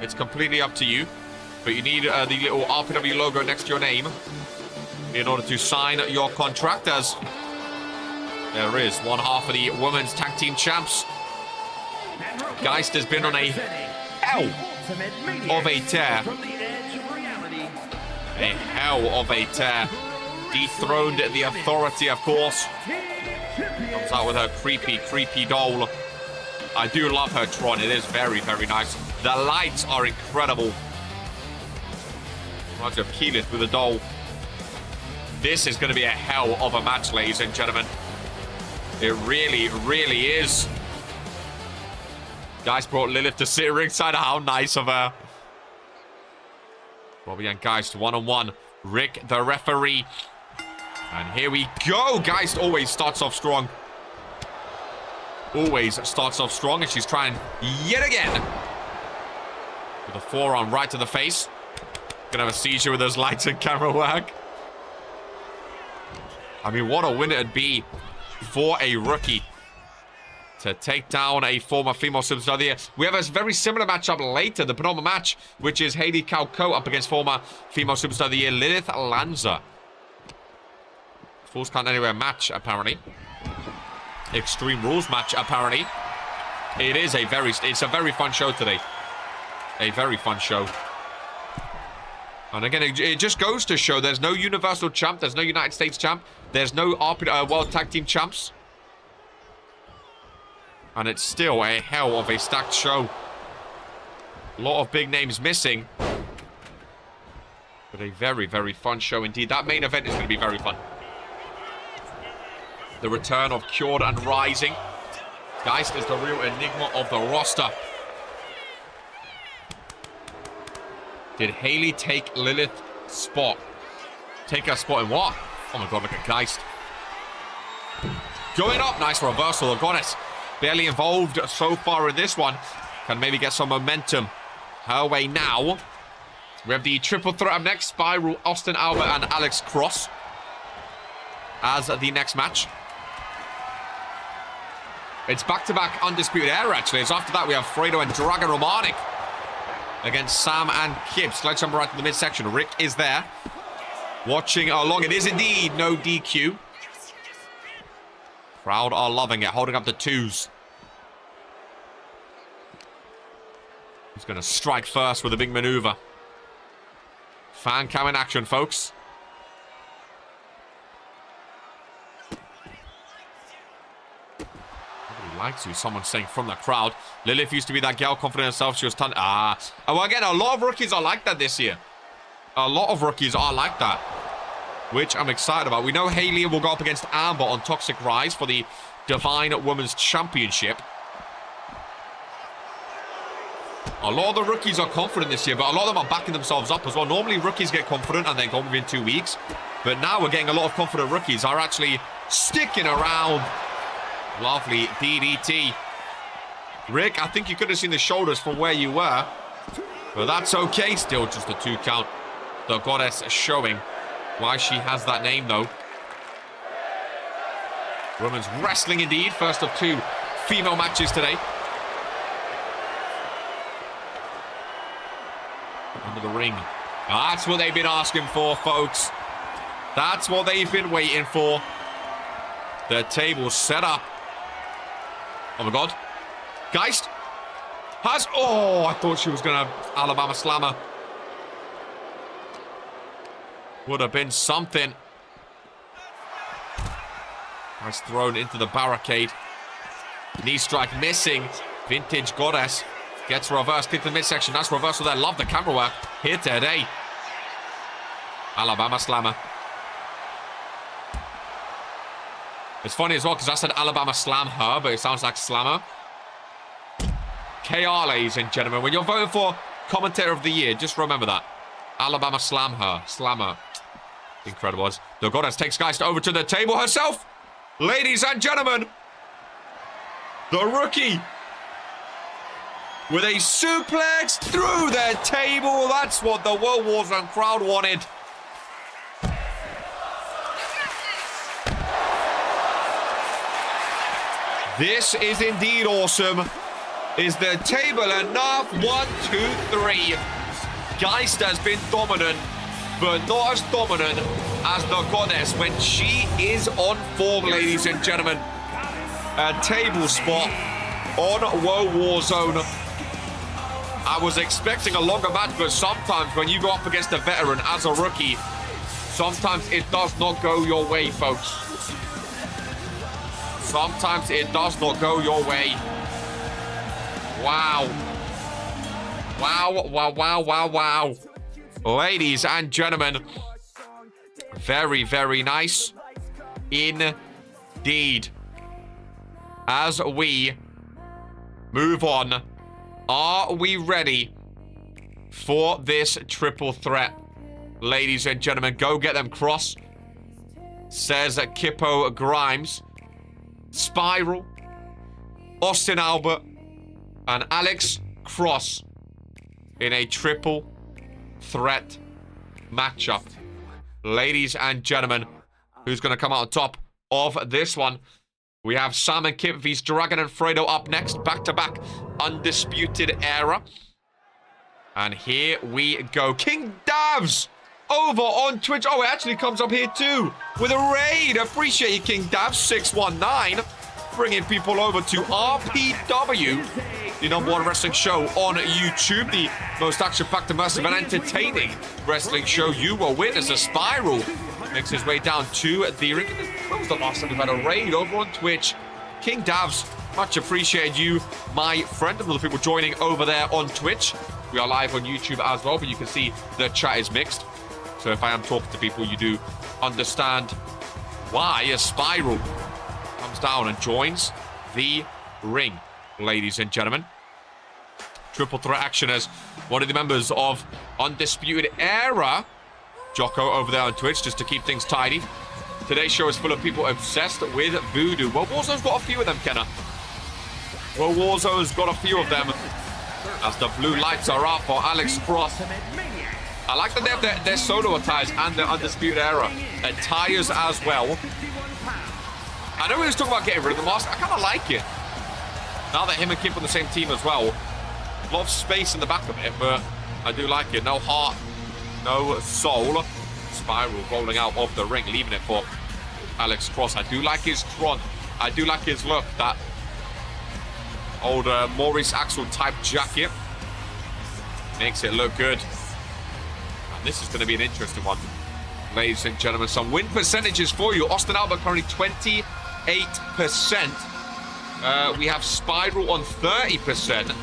It's completely up to you. But you need the little RPW logo next to your name in order to sign your contract, as there is one half of the women's tag team champs. Geist has been on a hell of a tear. A hell of a tear. Dethroned the Authority, of course. Comes out with her creepy doll. I do love her Tron. It is very, very nice. The lights are incredible. Reminds me of Keyleth with a doll. This is going to be a hell of a match, ladies and gentlemen. It really, really is. Guys brought Lilith to sit ringside. How nice of her. Bobby and Geist one-on-one. Rick, the referee. And here we go. Geist always starts off strong. Always starts off strong. And she's trying yet again. With a forearm right to the face. Gonna have a seizure with those lights and camera work. I mean, what a win it'd be for a rookie to take down a former female superstar of the year. We have a very similar matchup later, the penultimate match, which is Hayley Calco up against former female superstar of the year, Lilith Lanza. Falls Count Anywhere match, apparently. Extreme Rules match, apparently. It's a very fun show today. A very fun show. And again, it just goes to show there's no Universal Champ, there's no United States Champ, there's no World Tag Team Champs. And it's still a hell of a stacked show. A lot of big names missing. But a very, very fun show indeed. That main event is going to be very fun. The return of Cured and Rising. Geist is the real enigma of the roster. Did Hayley take Lilith's spot? Take her spot in what? Oh my god, look at Geist. Going up. Nice reversal. The goddess barely involved so far in this one. Can maybe get some momentum her way now. We have the triple threat up next. Spiral, Austin Albert, and Alex Cross as the next match. It's back-to-back Undisputed Era, actually. As after that, we have Fredo and Dragon Romanik against Sam and Kip. Sledgehammer right in the midsection. Rick is there. Watching along. It is indeed no DQ. Crowd are loving it. Holding up the twos. He's going to strike first with a big maneuver. Fan cam in action, folks. Likes you, someone saying from the crowd. Lilith used to be that girl, confident in herself. She was ton. Well, again, a lot of rookies are like that this year. A lot of rookies are like that, which I'm excited about. We know Hayley will go up against Amber on Toxic Rise for the Divine Women's Championship. A lot of the rookies are confident this year, but a lot of them are backing themselves up as well. Normally, rookies get confident and then go within 2 weeks. But now we're getting a lot of confident rookies are actually sticking around. Lovely DDT. Rick, I think you could have seen the shoulders from where you were. But that's okay. Still just a 2 count. The goddess showing why she has that name, though. Women's wrestling, indeed. First of 2 female matches today. Under the ring. That's what they've been asking for, folks. That's what they've been waiting for. The table set up. Oh my god. Geist has... Oh, I thought she was going to Alabama Slammer. Would have been something. Nice thrown into the barricade. Knee strike missing. Vintage Goddess gets reversed. Kick to the midsection. Nice reversal there. Love the camera work here today. Alabama Slammer. It's funny as well because I said Alabama Slam her, but it sounds like Slammer. KR, ladies and gentlemen. When you're voting for Commentator of the Year, just remember that. Alabama Slam her. Slammer. Incredible. The Goddess takes guys over to the table herself. Ladies and gentlemen. The rookie. With a suplex through their table. That's what the Warzone crowd wanted. This is indeed awesome. Is the table enough? 1, 2, 3. Geist has been dominant, but not as dominant as the Goddess when she is on form, ladies and gentlemen. A table spot on WOAH Warzone. I was expecting a longer match, but sometimes when you go up against a veteran as a rookie, sometimes it does not go your way, folks. Sometimes it does not go your way. Wow. Wow, wow, wow, wow, wow. Ladies and gentlemen, very, very nice indeed. As we move on, are we ready for this triple threat? Ladies and gentlemen, go get them cross, says Kippo Grimes. Spiral, Austin Albert, and Alex Cross in a triple threat matchup. Ladies and gentlemen, who's going to come out on top of this one? We have Sam and Kip vs Dragon and Fredo up next. Back-to-back Undisputed Era. And here we go. King Davs over on Twitch. Oh, it actually comes up here too with a raid. Appreciate you, King Davs 619. Bringing people over to RPW, the #1 wrestling show on YouTube. The most action-packed, immersive, and entertaining wrestling show you will witness. A Spiral makes his way down to the ring. When was the last time we've had a raid over on Twitch? King Davs, much appreciate you, my friend, and all the people joining over there on Twitch. We are live on YouTube as well, but you can see the chat is mixed. So if I am talking to people, you do understand why a Spiral comes down and joins the ring, ladies and gentlemen. Triple threat action as one of the members of Undisputed Era, Jocko over there on Twitch, just to keep things tidy. Today's show is full of people obsessed with voodoo. Well, Warzone's got a few of them, Kenna. Well, Warzone's got a few of them as the blue lights are up for Alex Cross. I like that they have their solo attires and their Undisputed Era attires as well. I know we was talking about getting rid of the mask. I kind of like it. Now that him and Kip on the same team as well. A lot of space in the back of it, but I do like it. No heart, no soul. Spiral rolling out of the ring, leaving it for Alex Cross. I do like his Tron. I do like his look. That old Maurice Axel type jacket makes it look good. And this is going to be an interesting one. Ladies and gentlemen, some win percentages for you. Austin Albert currently 28%. We have Spiral on 30%.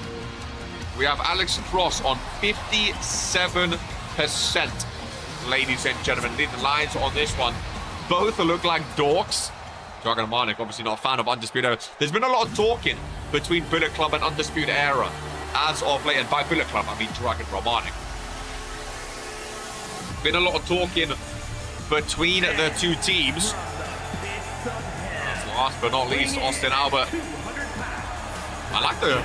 We have Alex Cross on 57%. Ladies and gentlemen, leading lines on this one. Both look like dorks. Dragon and Marnik, obviously not a fan of Undisputed Era. There's been a lot of talking between Bullet Club and Undisputed Era as of late. And by Bullet Club, I mean Dragon Romanik. Been a lot of talking between the two teams. Last but not least, Austin Albert. I like the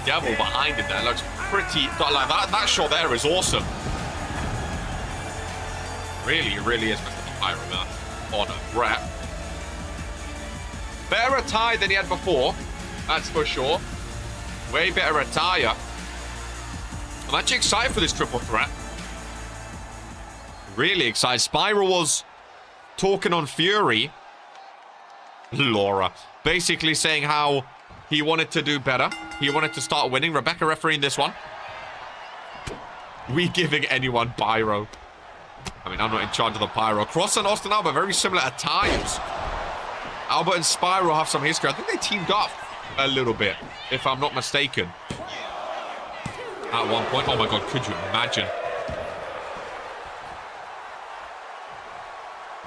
devil behind him there. Looks pretty, like that shot there is awesome. Really is Mr. Pyro on Brett. Better attire than he had before, that's for sure. Way better attire. I'm actually excited for this triple threat. Really excited. Spiral was talking on Fury. Laura. Basically saying how he wanted to do better. He wanted to start winning. Rebecca refereeing this one. We giving anyone pyro. I mean, I'm not in charge of the pyro. Cross and Austin Albert, very similar attires. Albert and Spiral have some history. I think they teamed up a little bit, if I'm not mistaken. At one point. Oh my god, could you imagine?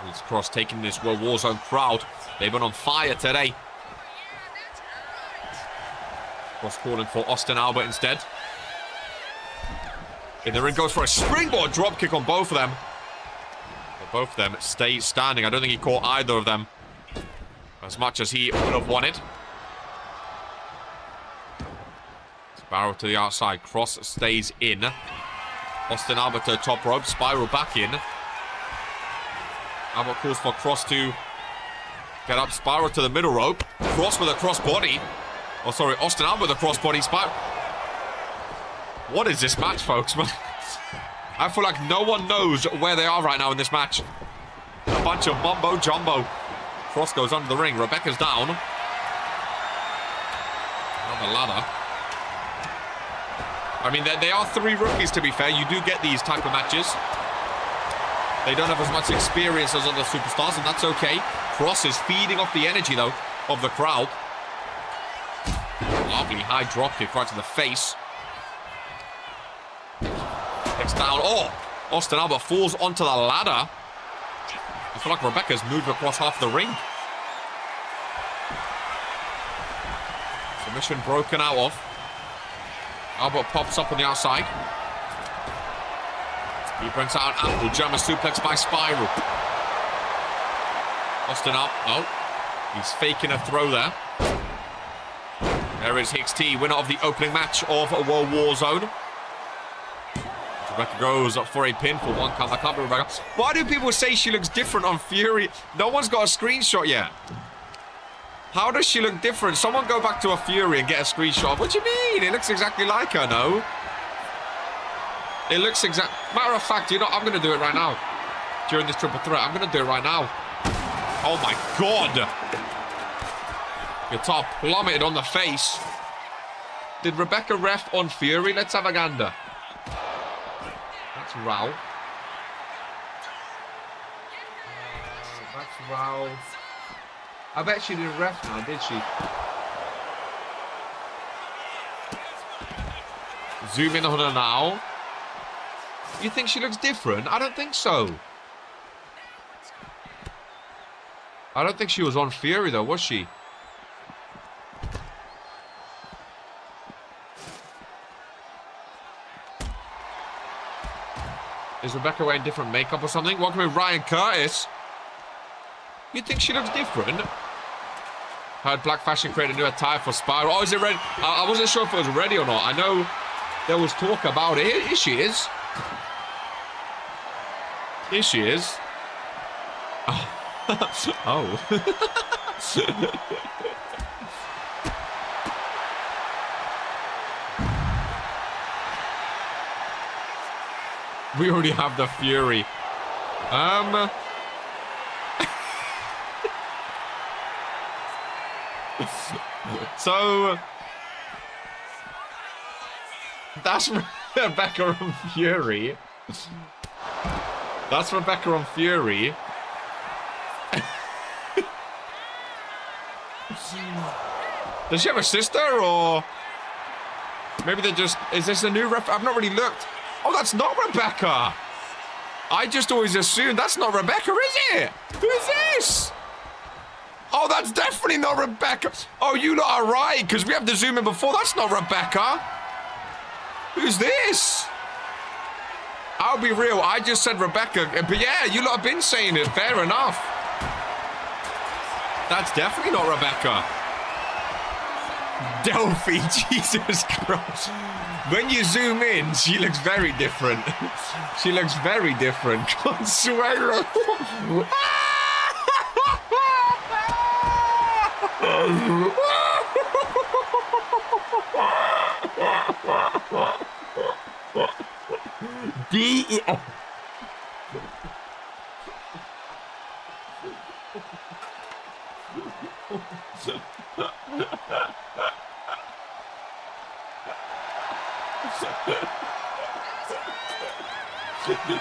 It's Cross taking this Warzone crowd. They've been on fire today. Cross calling for Austin Albert instead. In the ring, goes for a springboard dropkick on both of them. But both of them stay standing. I don't think he caught either of them as much as he would have wanted. Spiral to the outside. Cross stays in. Austin Albert to the top rope. Spiral back in. Albert calls for Cross to get up. Spiral to the middle rope. Cross with a cross body. Oh, sorry. Austin Albert with a cross body. Spiral. What is this match, folks? I feel like no one knows where they are right now in this match. A bunch of mumbo jumbo. Cross goes under the ring. Rebecca's down. On the ladder. I mean, they are 3 rookies, to be fair. You do get these type of matches. They don't have as much experience as other superstars, and that's okay. Cross is feeding off the energy, though, of the crowd. Lovely high dropkick right to the face. Takes down. Oh! Austin Albert falls onto the ladder. I feel like Rebecca's moved across half the ring. Submission broken out of. Albert pops up on the outside. He brings out an apple. German suplex by Spiral. Austin up. Oh. He's faking a throw there. There is Hicks T, winner of the opening match of Warzone. Rebecca goes up for a pin for 1 count. I can't be Rebecca. Why do people say she looks different on Fury? No one's got a screenshot yet. How does she look different? Someone go back to a Fury and get a screenshot. What do you mean? It looks exactly like her, no? It looks exact. Matter of fact, you know, I'm going to do it right now. During this triple threat, I'm going to do it right now. Oh my God. Guitar plummeted on the face. Did Rebecca ref on Fury? Let's have a gander. That's Raul. That's Raul. I bet she didn't ref now, did she? Zoom in on her now. You think she looks different? I don't think so. I don't think she was on Fury though, was she? Is Rebecca wearing different makeup or something? Welcome in Ryan Curtis. You think she looks different? Heard Black Fashion create a new attire for Spiral. Oh, is it ready? I wasn't sure if it was ready or not. I know there was talk about it. Here she is. Here she is. Oh. Oh. We already have the Fury. So that's Rebecca on Fury. That's Rebecca on Fury. Does she have a sister, or maybe they just... Is this a new ref? I've not really looked. Oh, that's not Rebecca. I just always assumed that's not Rebecca, is it? Who is this? Oh, that's definitely not Rebecca. Oh, you lot are right, because we have to zoom in before. That's not Rebecca. Who's this? I'll be real. I just said Rebecca. But yeah, you lot have been saying it. Fair enough. That's definitely not Rebecca. Delphi, Jesus Christ. When you zoom in, she looks very different. She looks very different. Consuelo.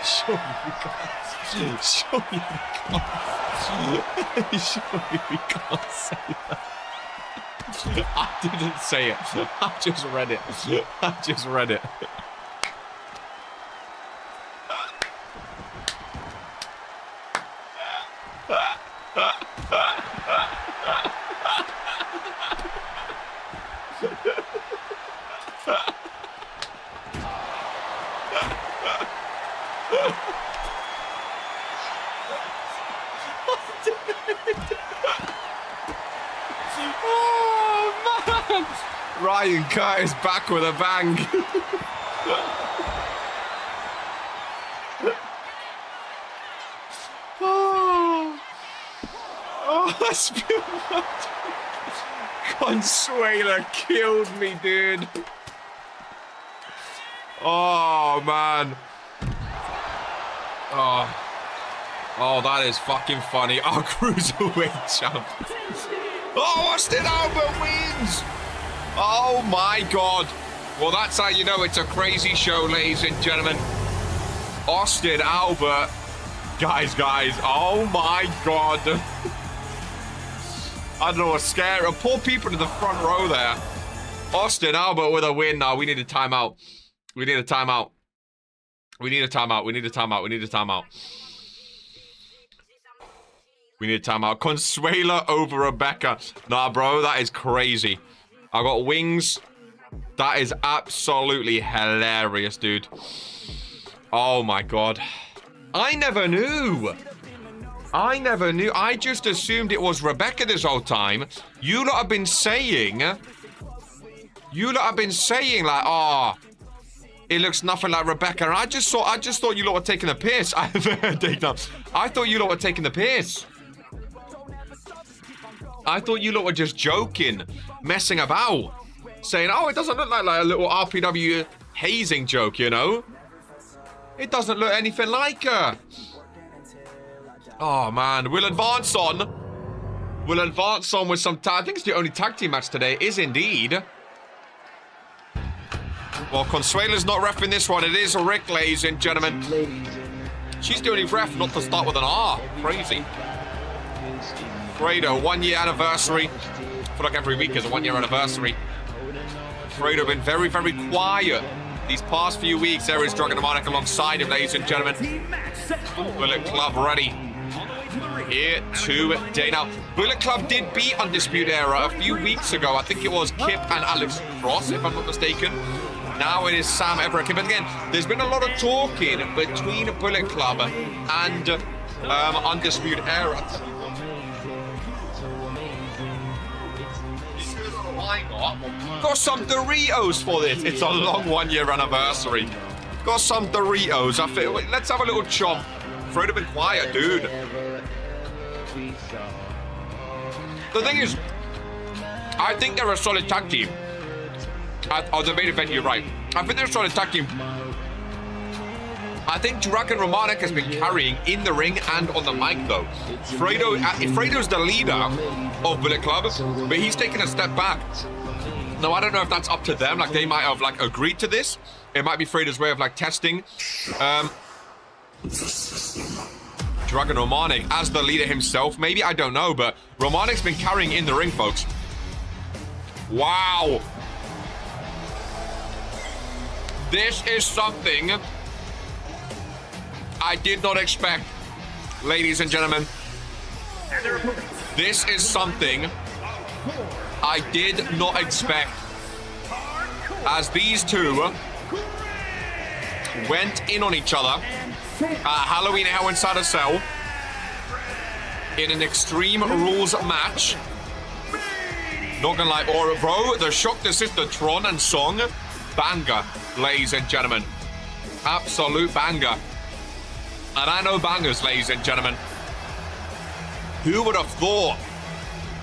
Surely we can't. Surely we can't. Surely we can't say that. I didn't say it. I just read it. I just read it. Oh, man. Ryan Curtis back with a bang. That's Consuela killed me, dude. Oh, man. Oh, that is fucking funny. Our cruiserweight champ. Oh, Austin Albert wins. Oh, my God. Well, that's how you know it's a crazy show, ladies and gentlemen. Austin Albert. Guys. Oh, my God. I don't know what's scary. Poor people in the front row there. Austin Albert with a win. Now we need a timeout. We need a timeout. We need a timeout. We need a timeout. We need a timeout. We need a timeout. Consuela over Rebecca. Nah, bro, that is crazy. I got wings. That is absolutely hilarious, dude. Oh my God. I never knew. I just assumed it was Rebecca this whole time. You lot have been saying like, oh, it looks nothing like Rebecca. And I just thought you lot were taking the piss. I thought you lot were taking the piss. I thought you lot were just joking, messing about, saying, oh, it doesn't look like a little RPW hazing joke, you know? It doesn't look anything like her. Oh, man. We'll advance on. We'll advance on with some I think it's the only tag team match today. It is indeed. Well, Consuela's not reffing this one. It is Rick, ladies and gentlemen. She's the only ref not to start with an R. Crazy. Fredo, 1 year anniversary. I feel like every week is a 1 year anniversary. Fredo been very, very quiet these past few weeks. There is Dragon Demonic alongside him, ladies and gentlemen. Bullet Club ready. Here today. Now, Bullet Club did beat Undisputed Era a few weeks ago. I think it was Kip and Alex Cross, if I'm not mistaken. Now it is Sam Everett. But again, there's been a lot of talking between Bullet Club and Undisputed Era. Why not? Got some Doritos for this. It's a long 1 year anniversary. Got some Doritos. I feel. Let's have a little chomp. Fredo been quiet, dude. The thing is, I think they're a solid tag team. Oh, the main event, you're right. I think they're a solid tag team. I think Dragon Romanek has been carrying in the ring and on the mic, though. Fredo's the leader of Bullet Club, but he's taken a step back. Now, I don't know if that's up to them. Like, they might have, like, agreed to this. It might be Fredo's way of, like, testing. Dragon Romanek as the leader himself. Maybe, I don't know, but Romanek's been carrying in the ring, folks. Wow. This is something I did not expect, ladies and gentlemen. This is something I did not expect, as these two went in on each other at Halloween Hell Inside a Cell in an Extreme Rules match. Not gonna lie, bro, the Shock the Sister Tron and song, banger, ladies and gentlemen. Absolute banger. And I know bangers, ladies and gentlemen. Who would have thought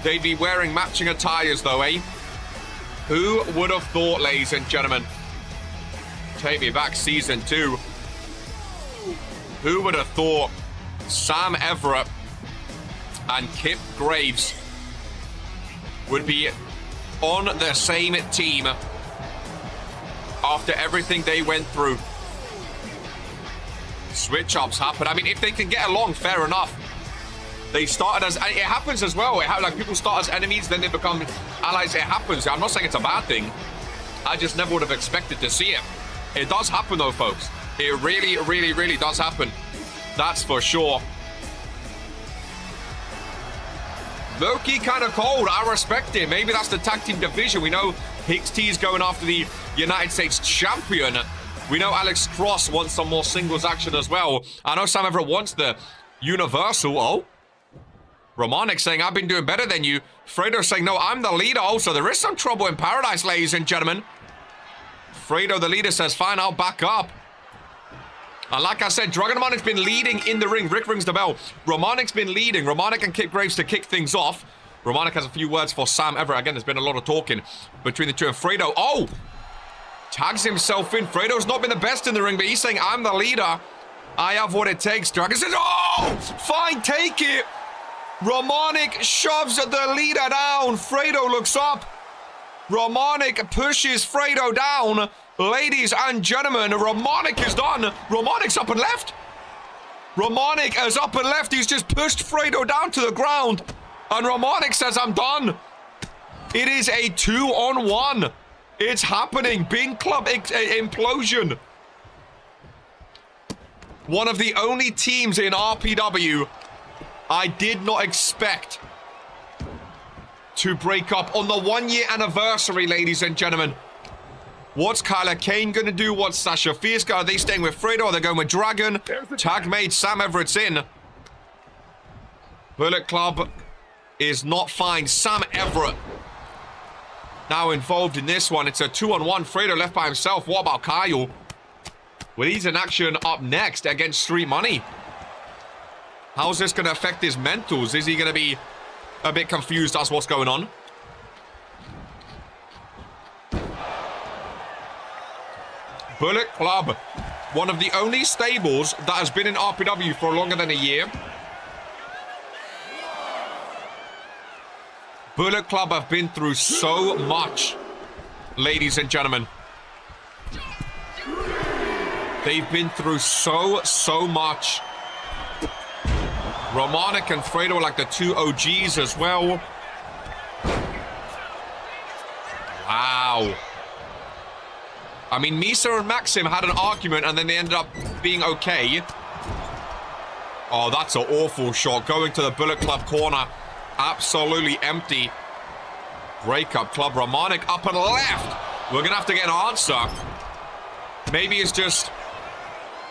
they'd be wearing matching attires, though, eh? Who would have thought, ladies and gentlemen? Take me back, season 2. Who would have thought Sam Everett and Kip Graves would be on the same team after everything they went through? Switch-ups happen. I mean, if they can get along, fair enough. They started as... It happens as well. Like, people start as enemies, then they become allies. It happens. I'm not saying it's a bad thing. I just never would have expected to see it. It does happen, though, folks. It really, really, really does happen. That's for sure. Low-key kind of cold. I respect it. Maybe that's the tag team division. We know Hicks T is going after the United States champion. We know Alex Cross wants some more singles action as well. I know Sam Everett wants the Universal. Oh. Romanik saying, I've been doing better than you. Fredo saying, no, I'm the leader. Oh, so there is some trouble in paradise, ladies and gentlemen. Fredo, the leader, says, fine, I'll back up. And like I said, Dragon Romanik's been leading in the ring. Rick rings the bell. Romanik's been leading. Romanik and Kip Graves to kick things off. Romanik has a few words for Sam Everett. Again, there's been a lot of talking between the two. And Fredo, oh, tags himself in. Fredo's not been the best in the ring, but he's saying, I'm the leader. I have what it takes. Dragon says, oh, fine, take it. Romanik shoves the leader down. Fredo looks up. Romanik pushes Fredo down. Ladies and gentlemen, Romanik is done. Romanik's up and left. Romanik is up and left. He's just pushed Fredo down to the ground. And Romanik says, I'm done. It is a 2-on-1. It's happening. Bin Club implosion. One of the only teams in RPW I did not expect to break up on the 1-year anniversary, ladies and gentlemen. What's Kyla Kane going to do? What's Sasha Fierce? Are they staying with Fredo? Are they going with Dragon? Tag made. Sam Everett's in. Bullet Club is not fine. Sam Everett now involved in this one. It's a 2-on-1. Fredo left by himself. What about Kyle? Well, he's in action up next against Street Money. How's this going to affect his mentals? Is he going to be a bit confused as what's going on? Bullet Club, one of the only stables that has been in RPW for longer than a year. Bullet Club have been through so much, ladies and gentlemen. They've been through so much. Romanik and Fredo are like the two OGs as well. Wow. I mean, Misa and Maxim had an argument and then they ended up being okay. Oh, that's an awful shot. Going to the Bullet Club corner. Absolutely empty. Breakup Club. Romanik up and left. We're going to have to get an answer. Maybe it's just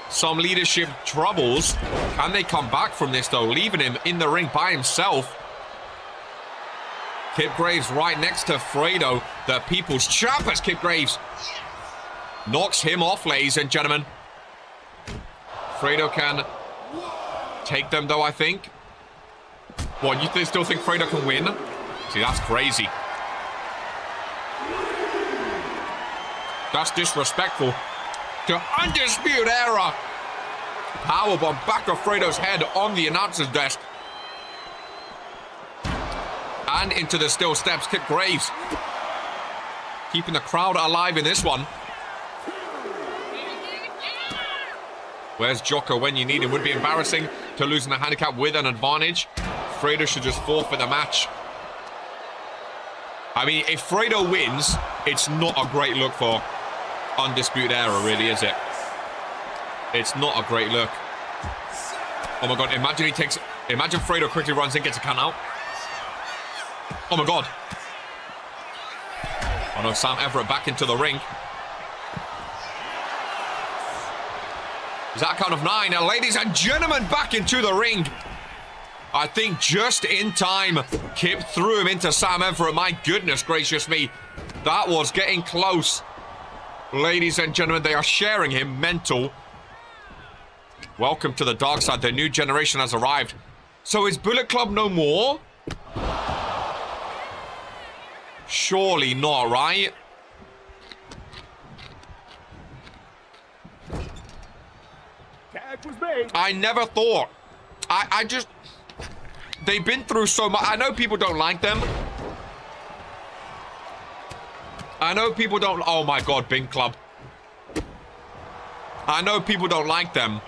some leadership troubles. Can they come back from this, though? Leaving him in the ring by himself. Kip Graves right next to Fredo. The people's champ as Kip Graves knocks him off, ladies and gentlemen. Fredo can take them, though, I think. What, you still think Fredo can win? See, that's crazy. That's disrespectful to Undisputed Era. Powerbomb back of Fredo's head on the announcer's desk. And into the steel steps, Kip Graves. Keeping the crowd alive in this one. Where's Jocko when you need him? Would be embarrassing to lose in the handicap with an advantage. Fredo should just forfeit the match. I mean, if Fredo wins, it's not a great look for Undisputed Era, really, is it? It's not a great look. Oh my god, imagine Fredo quickly runs in, gets a count out. Oh my god. Oh no, Sam Everett back into the ring. Is that a count of 9? Now, ladies and gentlemen, back into the ring. I think just in time, Kip threw him into Sam Everett. My goodness gracious me. That was getting close. Ladies and gentlemen, they are sharing him. Mental. Welcome to the dark side. The new generation has arrived. So is Bullet Club no more? Surely not, right? I never thought. I just... They've been through so much. I know people don't like them. I know people don't... Oh my god, Bin Club. I know people don't like them.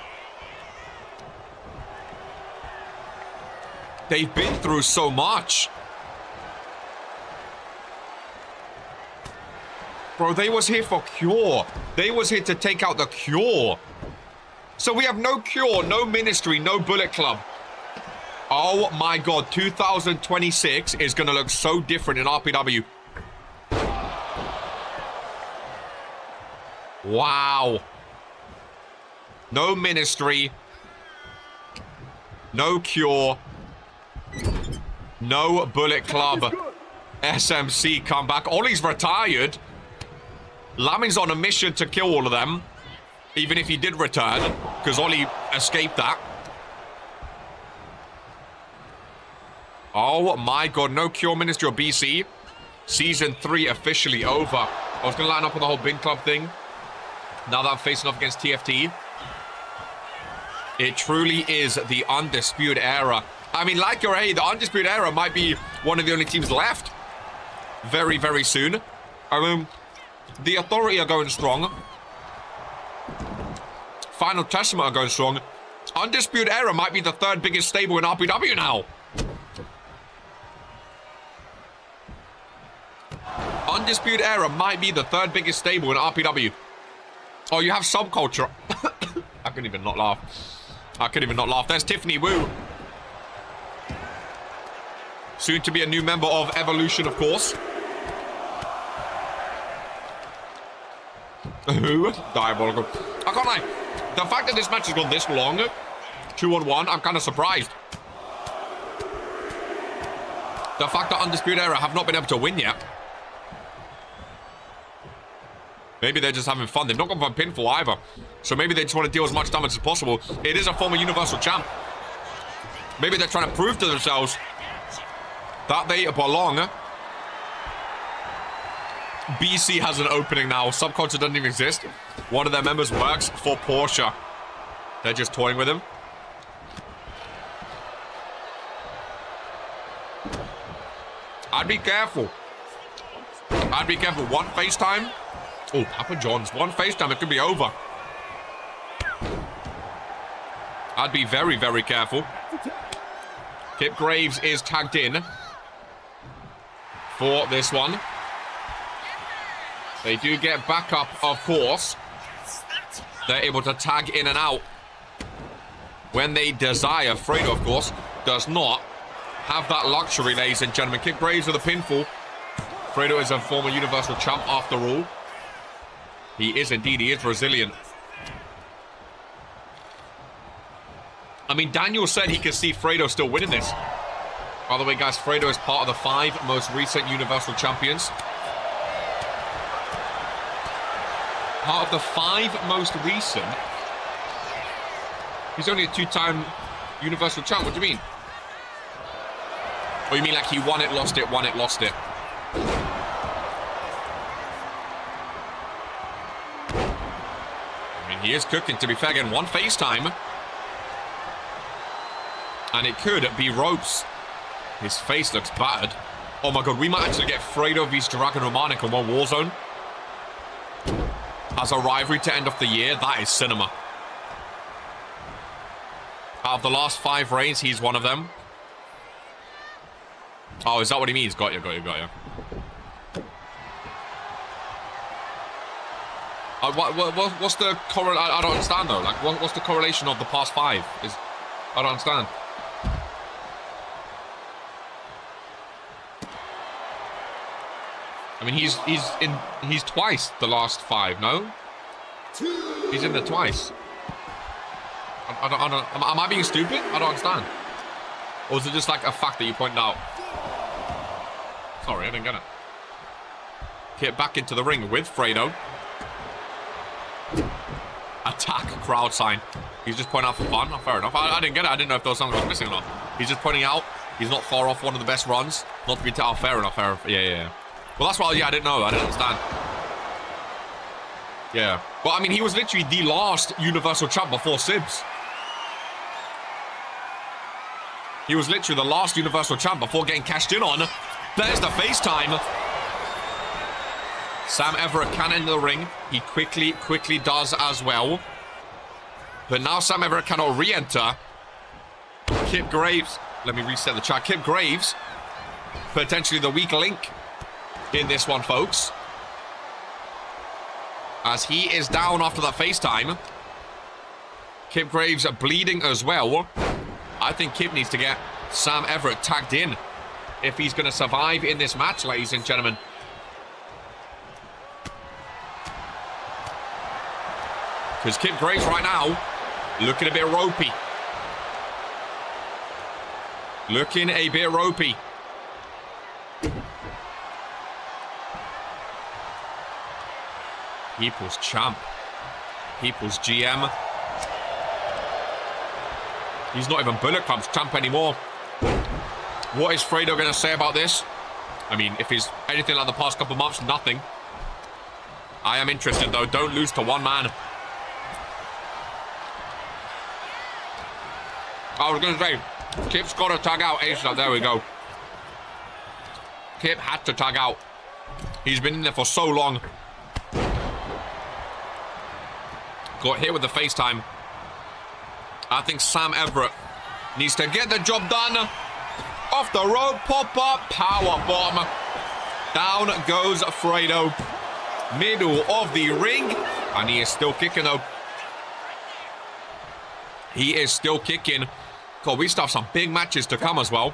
They've been through so much. Bro, they was here for Cure. They was here to take out the Cure. So we have no Cure, no Ministry, no Bullet Club. Oh my God, 2026 is going to look so different in RPW. Wow. No Ministry. No Cure. No Bullet Club. SMC comeback. Ollie's retired. Lamin's on a mission to kill all of them. Even if he did return. Because Ollie escaped that. Oh my God. No Cure, Ministry or BC. Season 3 officially over. I was going to line up on the whole Bin Club thing. Now that I'm facing off against TFT. It truly is the Undisputed Era. I mean, like you're the Undisputed Era might be one of the only teams left. Very, very soon. I mean, the Authority are going strong. Final Testament are going strong. Undisputed Era might be the 3rd biggest stable in RPW now. Undisputed Era might be the 3rd biggest stable in RPW. Oh, you have Subculture. I couldn't even not laugh. I couldn't even not laugh. There's Tiffany Wu. Soon to be a new member of Evolution, of course. Who? Diabolical. I can't lie. The fact that this match has gone this long, 2-on-1, I'm kind of surprised. The fact that Undisputed Era have not been able to win yet. Maybe they're just having fun. They've not gone for a pinfall either. So maybe they just want to deal as much damage as possible. It is a former Universal Champ. Maybe they're trying to prove to themselves that they belong. BC has an opening now. Subculture doesn't even exist. One of their members works for Porsche. They're just toying with him. I'd be careful. I'd be careful. One FaceTime. Oh, Papa John's. One FaceTime, it could be over. I'd be very, very careful. Kip Graves is tagged in for this one. They do get backup, of course. They're able to tag in and out when they desire. Fredo, of course, does not have that luxury, ladies and gentlemen. Kip Graves with a pinfall. Fredo is a former Universal Champ after all. He is indeed. He is resilient. I mean, Daniel said he could see Fredo still winning this. By the way, guys, Fredo is part of the 5 most recent Universal Champions. Part of the 5 most recent? He's only a 2-time Universal Champ. What do you mean? Or you mean like he won it, lost it, won it, lost it? He is cooking, to be fair. Again, one FaceTime. And it could be ropes. His face looks battered. Oh my God, we might actually get Fredo vs Dragon Romanik on one Warzone. As a rivalry to end off the year, that is cinema. Out of the last 5 reigns, he's one of them. Oh, is that what he means? Got you, got you, got you. What's the correlation? I don't understand though. Like, what's the correlation of the past 5? I don't understand. I mean, he's twice the last 5. No, he's in there twice. I don't. Am I being stupid? I don't understand. Or is it just like a fact that you pointed out? Sorry, I didn't get it. Get back into the ring with Fredo. Attack crowd sign. He's just pointing out for fun. Oh, fair enough. I didn't get it. I didn't know if there was something I was missing or not. He's just pointing out. He's not far off one of the best runs. Not to be fair enough. Fair enough. Yeah. Well, that's why. Yeah, I didn't know. I didn't understand. Yeah. Well, I mean, he was literally the last Universal Champ before Sibs. He was literally the last Universal Champ before getting cashed in on. There's the FaceTime. Sam Everett can enter the ring. He quickly does as well. But now Sam Everett cannot re-enter. Kip Graves. Let me reset the chat. Kip Graves. Potentially the weak link in this one, folks. As he is down after that FaceTime. Kip Graves bleeding as well. I think Kip needs to get Sam Everett tagged in if he's going to survive in this match, ladies and gentlemen. Because Kip Graves right now looking a bit ropey. Looking a bit ropey. People's champ. People's GM. He's not even Bullet Club's champ anymore. What is Fredo going to say about this? I mean, if he's anything like the past couple months, nothing. I am interested, though. Don't lose to one man. I was going to say, Kip's got to tag out ASAP. There we go. Kip had to tag out. He's been in there for so long. Got hit with the FaceTime. I think Sam Everett needs to get the job done. Off the rope, pop-up, power bomb. Down goes Fredo. Middle of the ring. And he is still kicking, though. He is still kicking. God, we still have some big matches to come as well.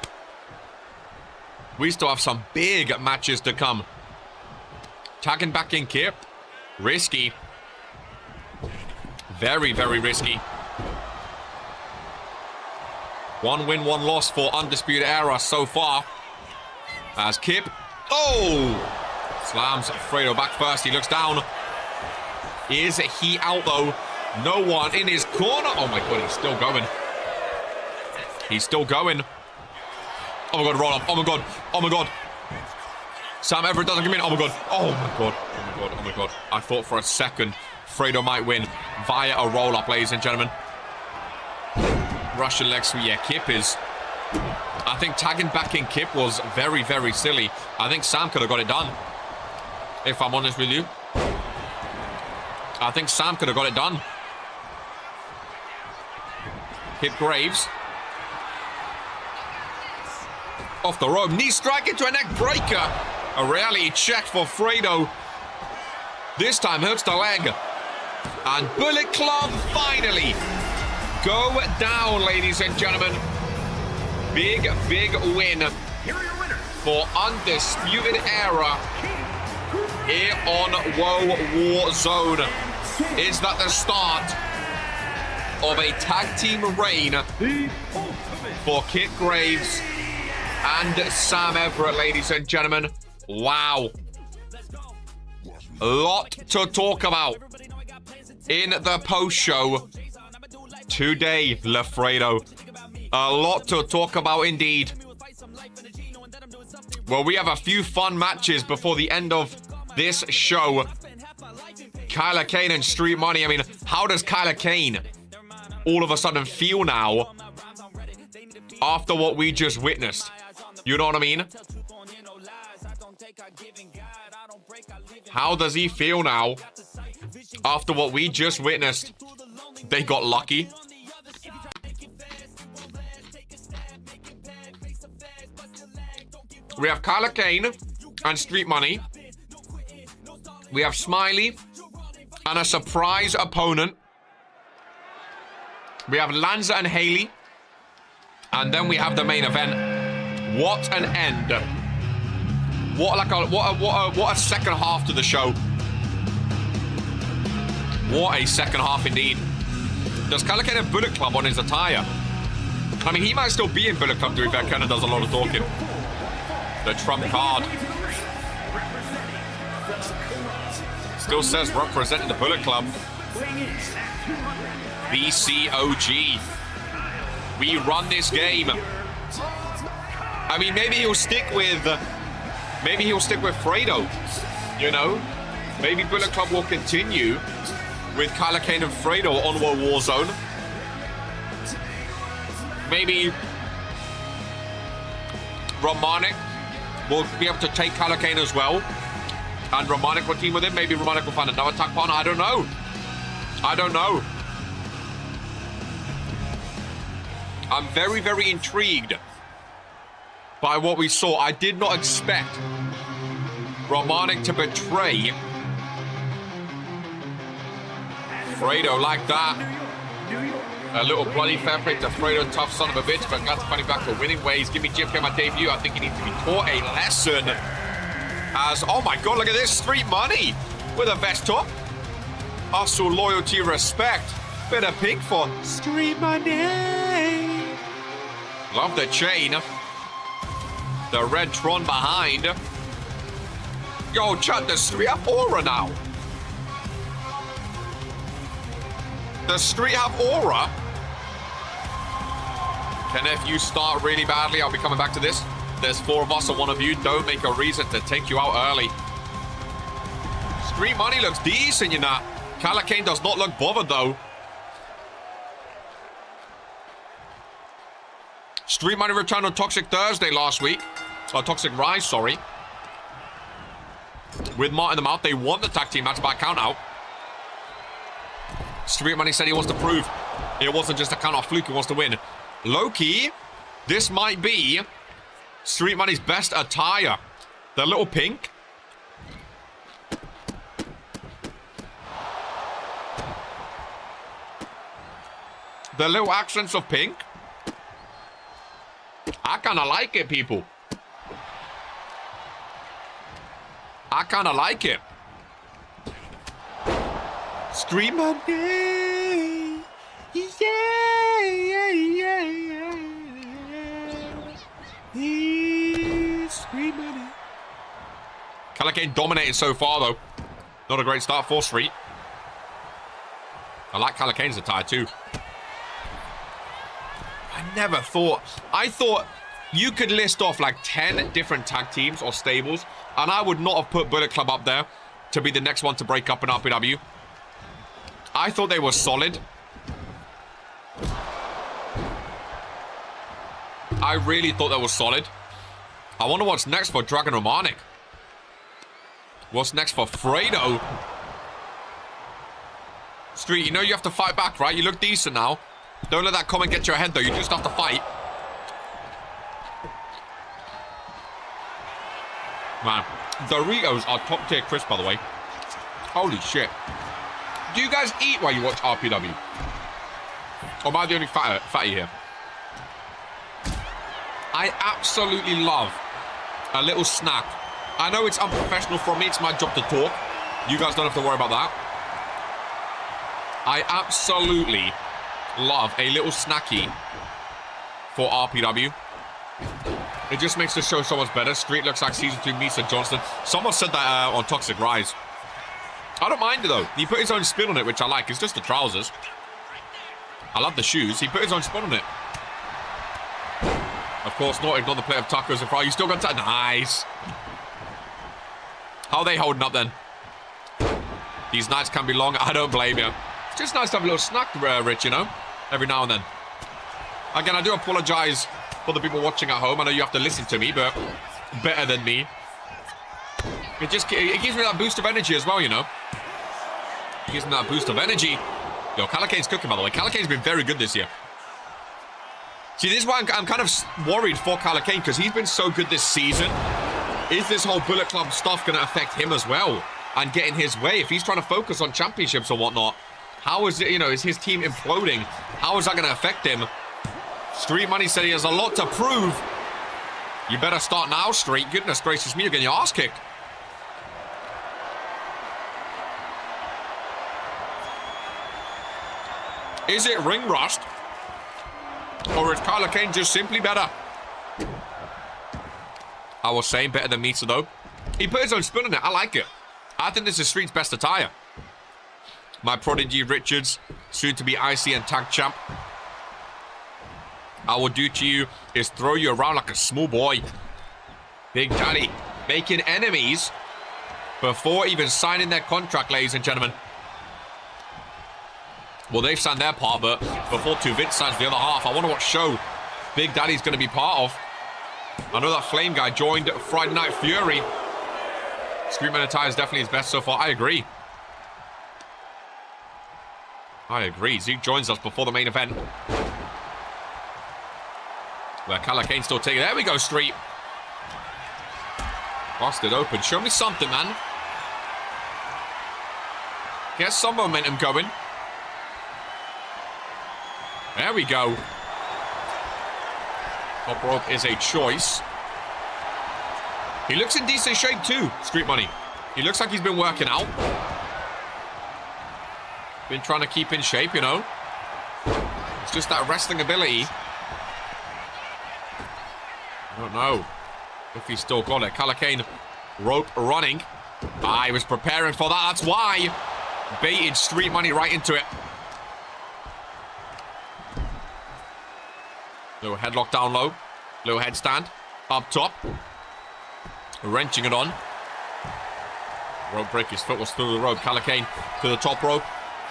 We still have some big matches to come. Tagging back in Kip. Risky. Very, very risky. 1 win, 1 loss for Undisputed Era so far. As Kip, slams Fredo back first. He looks down. Is he out though? No one in his corner. Oh my God, he's still going. He's still going. Oh my God, roll up. Oh my God. Oh my God. Sam Everett doesn't come in. Oh my God. Oh my God. Oh my God. Oh my God. I thought for a second Fredo might win via a roll up, ladies and gentlemen. Russian leg sweep. Yeah, Kip is. I think tagging back in Kip was very, very silly. I think Sam could have got it done. If I'm honest with you. I think Sam could have got it done. Kip Graves. Off the rope. Knee strike into a neck breaker. A reality check for Fredo. This time hurts the leg. And Bullet Club finally go down, ladies and gentlemen. Big, big win for Undisputed Era here on Warzone. Is that the start of a tag team reign for Kip Graves and Sam Everett, ladies and gentlemen? Wow. A lot to talk about in the post-show today, Lafredo. A lot to talk about indeed. Well, we have a few fun matches before the end of this show. Kyler Kane and Street Money. I mean, how does Kyler Kane all of a sudden feel now after what we just witnessed? You know what I mean? How does he feel now after what we just witnessed? They got lucky. We have Kyler Kane and Street Money. We have Smiley and a surprise opponent. We have Lanza and Haley. And then we have the main event. What an end. What a second half to the show. What a second half indeed. Does Kyler Kane have Bullet Club on his attire? I mean, he might still be in Bullet Club, to be fair. Kenna does a lot of talking. The trump card. Still says representing the Bullet Club. BCOG. We run this game. I mean, maybe he'll stick with Fredo. You know? Maybe Bullet Club will continue with Kyler Kane and Fredo on Warzone. Maybe Romanic will be able to take Kyler Kane as well. And Romanic will team with him. Maybe Romanic will find another tag partner. I don't know. I don't know. I'm very, very intrigued by what we saw. I did not expect Romanic to betray Fredo like that. A little bloody fair play to Fredo, tough son of a bitch, but got to find him back to winning ways. Give me Jim K my debut. I think he needs to be taught a lesson. As, oh my God, look at this. Street Money with a vest top. Hustle, loyalty, respect. Bit of pink for Street Money. Love the chain. The red Tron behind. Yo, chat, the Street have aura now. The Street have aura. And if you start really badly, I'll be coming back to this. There's 4 of us and 1 of you. Don't make a reason to take you out early. Street Money looks decent, you know. Calacane does not look bothered, though. Street Money returned on Toxic Thursday last week. Or Toxic Rise, sorry. With Martin them out, they won the tag team match by count out. Street Money said he wants to prove it wasn't just a count off fluke, he wants to win. Low-key, this might be Street Money's best attire. The little pink. The little accents of pink. I kind of like it, people. I kind of like it. Street Money. Yeah, yeah, yeah. Street Money. Calacane dominated so far, though. Not a great start for Street. I like Calacane's attire, too. I thought you could list off like 10 different tag teams or stables, and I would not have put Bullet Club up there to be the next one to break up in RPW. I thought they were solid. I really thought that was solid. I wonder what's next for Dragon Romanic. What's next for Fredo? Street, you know you have to fight back, right? You look decent now. Don't let that comment get your head, though. You just have to fight. Man, Doritos are top tier crisp, by the way. Holy shit. Do you guys eat while you watch RPW? Or am I the only fatty here? I absolutely love a little snack. I know it's unprofessional from me. It's my job to talk. You guys don't have to worry about that. I absolutely love a little snacky for RPW. It just makes the show so much better. Street looks like Season 2 Misa Johnston. Someone said that on Toxic Rise. I don't mind it, though. He put his own spin on it, which I like. It's just the trousers. I love the shoes. He put his own spin on it. Of course, not ignore the plate of tacos and fry. You still got that? Nice. How are they holding up, then? These nights can be long. I don't blame you. It's just nice to have a little snack, Rich, you know? Every now and then. Again, I do apologize for the people watching at home. I know you have to listen to me, but better than me. It gives me that boost of energy as well, you know? It gives me that boost of energy. Yo, Calacane's cooking, by the way. Calacane's been very good this year. See, this is why I'm kind of worried for Calacane, because he's been so good this season. Is this whole Bullet Club stuff going to affect him as well and get in his way? If he's trying to focus on championships or whatnot, how is it, you know, is his team imploding? How is that going to affect him? Street Money said he has a lot to prove. You better start now, Street. Goodness gracious me, you're getting your ass kicked. Is it ring rust? Or is Calacane just simply better? I was saying better than Misa, though. He put his own spin on it. I like it. I think this is Street's best attire. My prodigy Richards, soon to be IC and tag champ. I will do to you is throw you around like a small boy. Big Daddy making enemies before even signing their contract, ladies and gentlemen. Well, they've signed their part, but before Vince signs the other half, I wonder what show Big Daddy's going to be part of. I know that Flame guy joined Friday Night Fury. Streetman attire is definitely his best so far. I agree. Zeke joins us before the main event. Where Calacane's still taking... There we go, Street. Busted open. Show me something, man. Get some momentum going. There we go. Top rope is a choice. He looks in decent shape too, Street Money. He looks like he's been working out. Been trying to keep in shape, you know. It's just that wrestling ability. I don't know if he's still got it. Calacane, rope running. I was preparing for that. That's why. Baited Street Money right into it. Little headlock down low. Little headstand. Up top. Wrenching it on. Rope break. His foot was through the rope. Calacane to the top rope.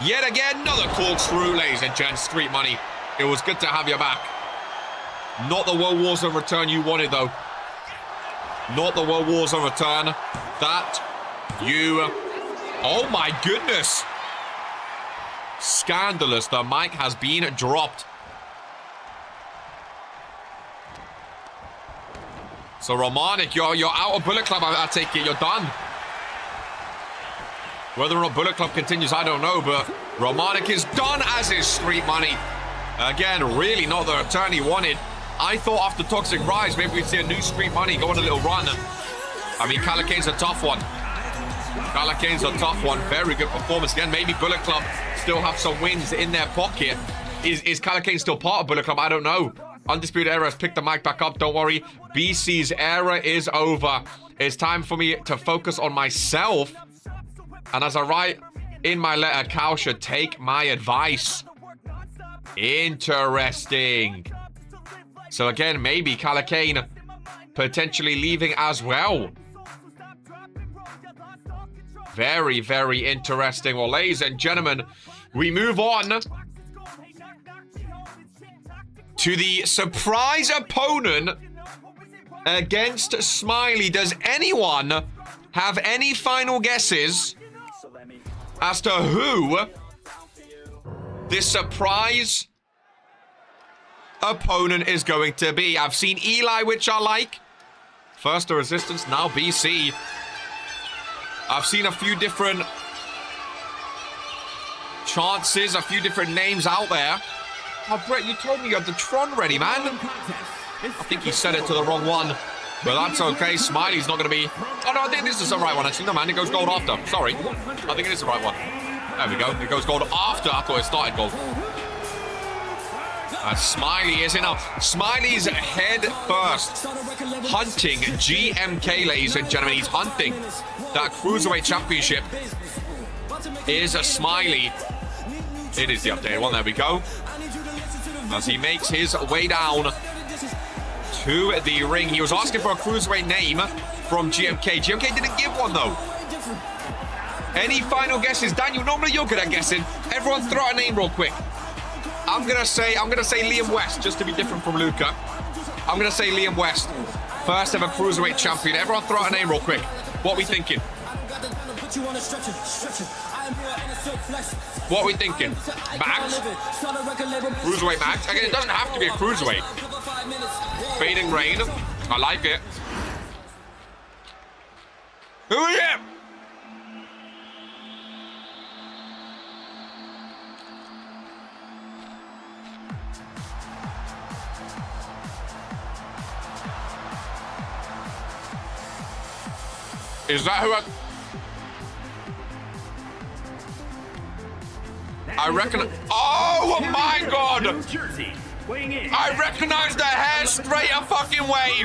Yet again, another corkscrew, ladies and gents. Street Money. It was good to have you back. Not the World Warzone return you wanted, though. Not the World Warzone return that you... Oh, my goodness. Scandalous. The mic has been dropped. So, Romanik, you're out of Bullet Club, I take it. You're done. Whether or not Bullet Club continues, I don't know, but Romanik is done, as is Street Money. Again, really not the return he wanted. I thought after Toxic Rise, maybe we'd see a new Street Money go on a little run. I mean, Calacane's a tough one. Calacane's a tough one. Very good performance. Again, maybe Bullet Club still have some wins in their pocket. Is Calacane still part of Bullet Club? I don't know. Undisputed Era has picked the mic back up. Don't worry. BC's era is over. It's time for me to focus on myself. And as I write in my letter, Cal should take my advice. Interesting. So again, maybe Calacane potentially leaving as well. Very, very interesting. Well, ladies and gentlemen, we move on to the surprise opponent against Smiley. Does anyone have any final guesses as to who this surprise opponent is going to be? I've seen Eli, which I like. First the Resistance, now BC. I've seen a few different chances, a few different names out there. Oh, Brett, you told me you had the Tron ready, man. I think he said it to the wrong one, but that's okay. Smiley's not going to be... Oh, no, I think this is the right one, actually. No, man, it goes gold after. Sorry. I think it is the right one. There we go. It goes gold after. I thought it started gold. Smiley is in up. Smiley's head first. Hunting GMK, ladies and gentlemen. He's hunting that Cruiserweight Championship. Is a Smiley. It is the updated one. There we go. As he makes his way down to the ring. He was asking for a Cruiserweight name from GMK. GMK didn't give one, though. Any final guesses? Daniel, normally you're good at guessing. Everyone throw out a name real quick. I'm gonna say Liam West, just to be different from Luca. I'm gonna say Liam West, first ever Cruiserweight champion. Everyone throw out a name real quick. What are we thinking? What are we thinking? Max? Cruiserweight Max? Again, it doesn't have to be a Cruiserweight. Fading Rain. I like it. Who is it? Is that who I reckon... Oh my God! I recognize the hair straight a fucking way!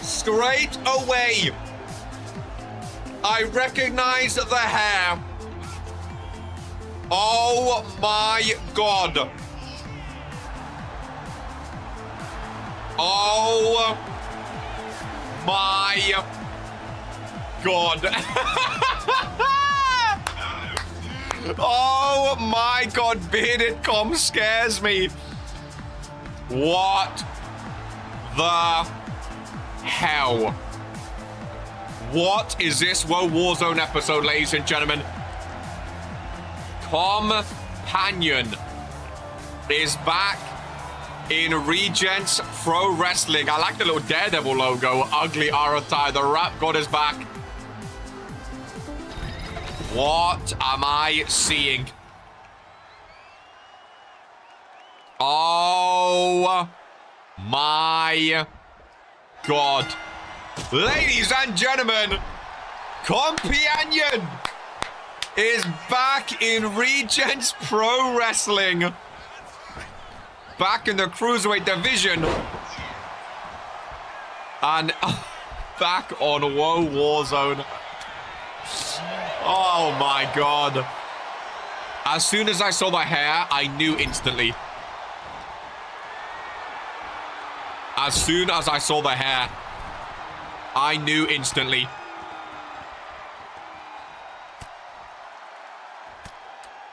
Straight away! I recognize the hair. Oh my God! Oh my God. Oh my God, Bearded Com scares me. What the hell? What is this World Warzone episode, ladies and gentlemen? Companion is back in Regents Pro Wrestling. I like the little Daredevil logo. Ugly Aratai. The Rap God is back. What am I seeing? Oh my God. Ladies and gentlemen, Companion is back in Regents Pro Wrestling. Back in the Cruiserweight division. And back on WOAH Warzone. Oh my God. As soon as I saw the hair, I knew instantly. As soon as I saw the hair, I knew instantly.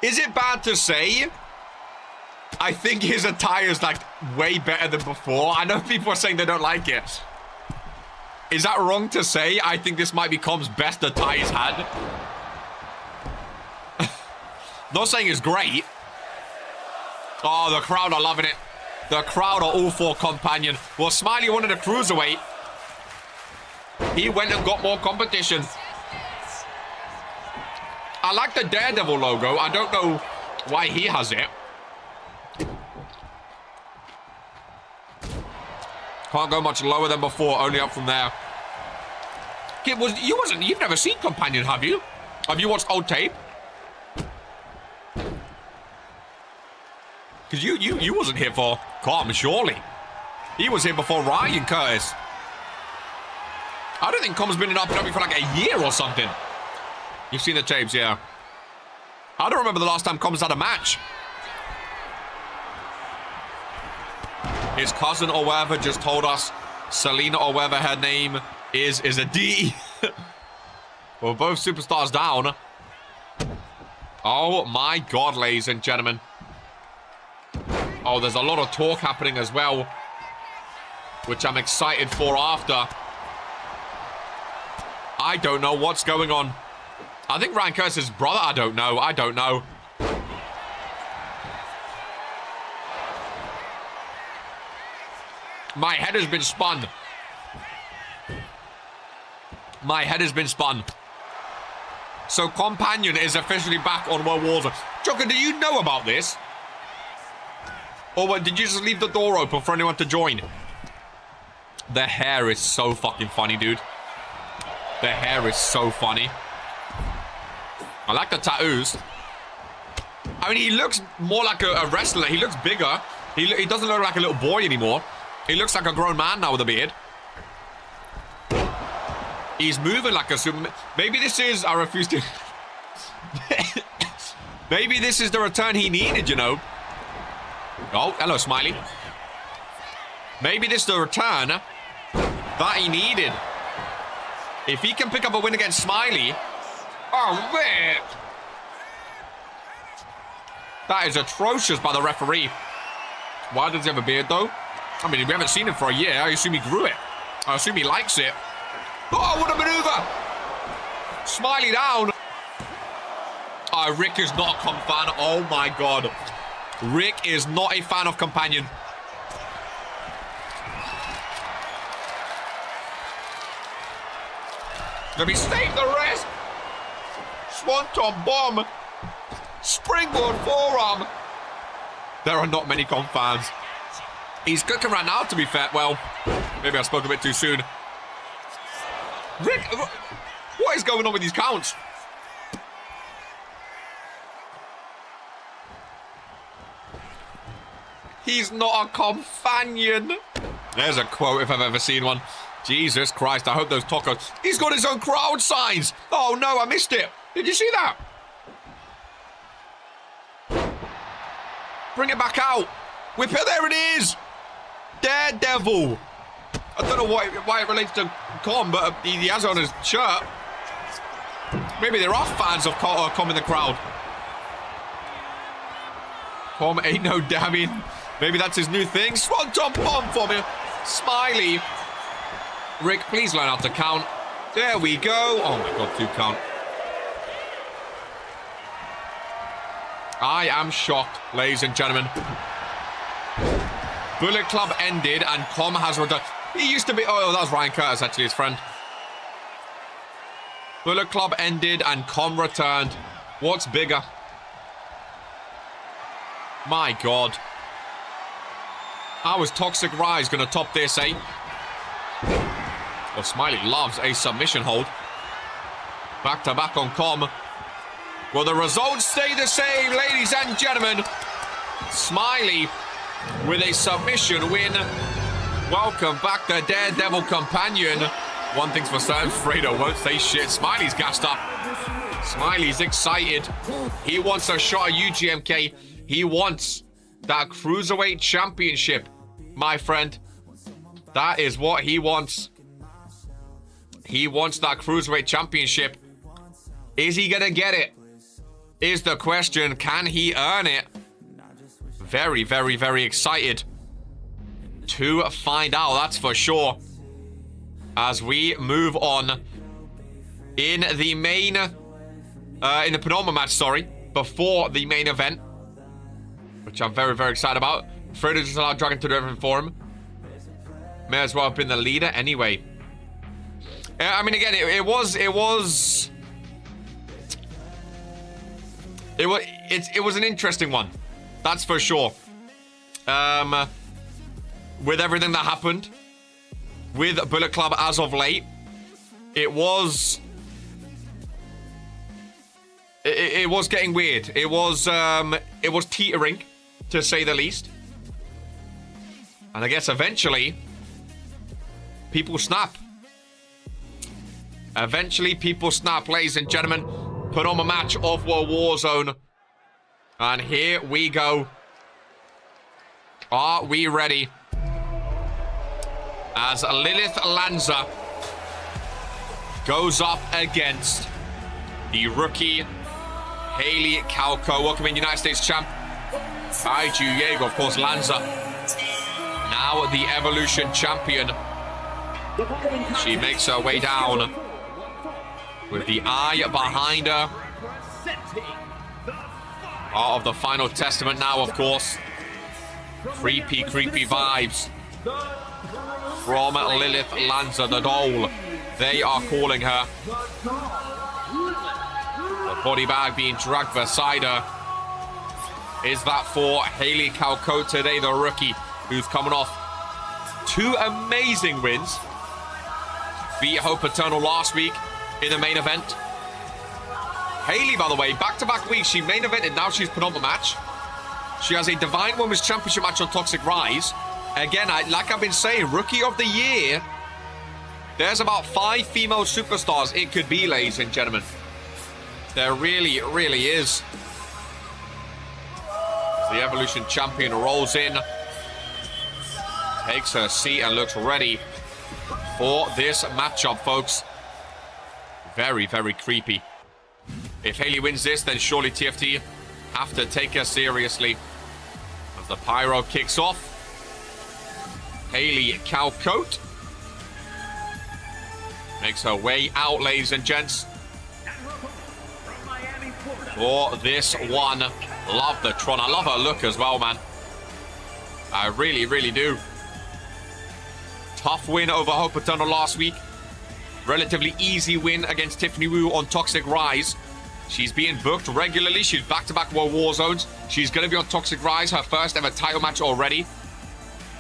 Is it bad to say? I think his attire is like way better than before. I know people are saying they don't like it. Is that wrong to say? I think this might be Com's best attire he's had. Not saying it's great. Oh, the crowd are loving it. The crowd are all for Companion. Well, Smiley wanted a Cruiserweight. He went and got more competition. I like the Daredevil logo. I don't know why he has it. Can't go much lower than before, only up from there. Kid, you've never seen Companion, have you? Have you watched old tape? Because you wasn't here for Com, surely. He was here before Ryan Curtis. I don't think Com's been in RPW for like a year or something. You've seen the tapes, yeah. I don't remember the last time Com's had a match. His cousin or whatever just told us Selena or whatever her name is a D. Well, both superstars down. Oh my God, ladies and gentlemen. Oh, there's a lot of talk happening as well, which I'm excited for after. I don't know what's going on. I think Ryan Curtis' brother. I don't know. My head has been spun. My head has been spun. So Companion is officially back on WOAH Warzone. Joker, do you know about this? Or did you just leave the door open for anyone to join? The hair is so fucking funny, dude. The hair is so funny. I like the tattoos. I mean, he looks more like a wrestler. He looks bigger. He doesn't look like a little boy anymore. He looks like a grown man now with a beard. He's moving like a Superman. Maybe this is... I refuse to... Maybe this is the return he needed, you know. Oh, hello, Smiley. Maybe this is the return that he needed. If he can pick up a win against Smiley... Oh, man. That is atrocious by the referee. Why does he have a beard, though? I mean, we haven't seen him for a year. I assume he grew it. I assume he likes it. Oh, what a maneuver! Smiley down. Oh, Rick is not a Com fan. Oh, my God. Rick is not a fan of Companion. Let me save the rest. Swanton bomb. Springboard forearm. There are not many Com fans. He's cooking right now, to be fair. Well, maybe I spoke a bit too soon. Rick, what is going on with these counts? He's not a companion. There's a quote if I've ever seen one. Jesus Christ, I hope those tacos. He's got his own crowd signs. Oh no, I missed it. Did you see that? Bring it back out. Whip it, there it is. Daredevil. I don't know why it relates to Com, but he has it on his shirt. Maybe there are fans of Com in the crowd. Com ain't no damning. Maybe that's his new thing. Swanton bomb for me. Smiley. Rick, please learn how to count. There we go. Oh my God, 2 count. I am shocked, ladies and gentlemen. Bullet Club ended and Com has returned. He used to be... Oh, that was Ryan Curtis, actually, his friend. Bullet Club ended and Com returned. What's bigger? My God. How is Toxic Rise going to top this, eh? Well, Smiley loves a submission hold. Back to back on com. Well, the results stay the same, ladies and gentlemen. Smiley with a submission win. Welcome back, the Daredevil companion. One thing's for certain, Fredo won't say shit. Smiley's gassed up. Smiley's excited. He wants a shot at UGMK. He wants that Cruiserweight Championship, my friend. That is what he wants. He wants that Cruiserweight Championship. Is he going to get it? Is the question. Can he earn it? Very, very, very excited to find out, that's for sure. As we move on in the main, in the penultimate match, sorry, before the main event, which I'm very, very excited about. Fredo just allowed Dragon to do everything for him. May as well have been the leader anyway. I mean, again, it was an interesting one. That's for sure. With everything that happened with Bullet Club as of late, it was getting weird. It was teetering, to say the least. And I guess eventually people snap. Eventually people snap, ladies and gentlemen. Put on a match of Warzone. And here we go. Are we ready? As Lilith Lanza goes up against the rookie Haley Calco. Welcoming United States champ Kaiju Diego, of course, Lanza. Now the Evolution champion. She makes her way down with the eye behind her. Part of the Final Testament now, of course. Creepy, creepy vibes from Lilith Lanza, the doll. They are calling her. The body bag being dragged beside her. Is that for Haley Calco today, the rookie, who's coming off 2 amazing wins. Beat Hope Eternal last week in the main event. Haley, by the way, back-to-back weeks, she main evented, now she's put on the match. She has a Divine Women's Championship match on Toxic Rise. Again, like I've been saying, Rookie of the Year. There's about 5 female superstars it could be, ladies and gentlemen. There really, really is. The Evolution champion rolls in. Takes her seat and looks ready for this matchup, folks. Very, very creepy. If Haley wins this, then surely TFT have to take her seriously. As the pyro kicks off. Haley Calcote makes her way out, ladies and gents, for this one. Love the Tron. I love her look as well, man. I really, really do. Tough win over Hope Eternal last week. Relatively easy win against Tiffany Wu on Toxic Rise. She's being booked regularly. She's back-to-back war zones. She's going to be on Toxic Rise, her first ever title match already.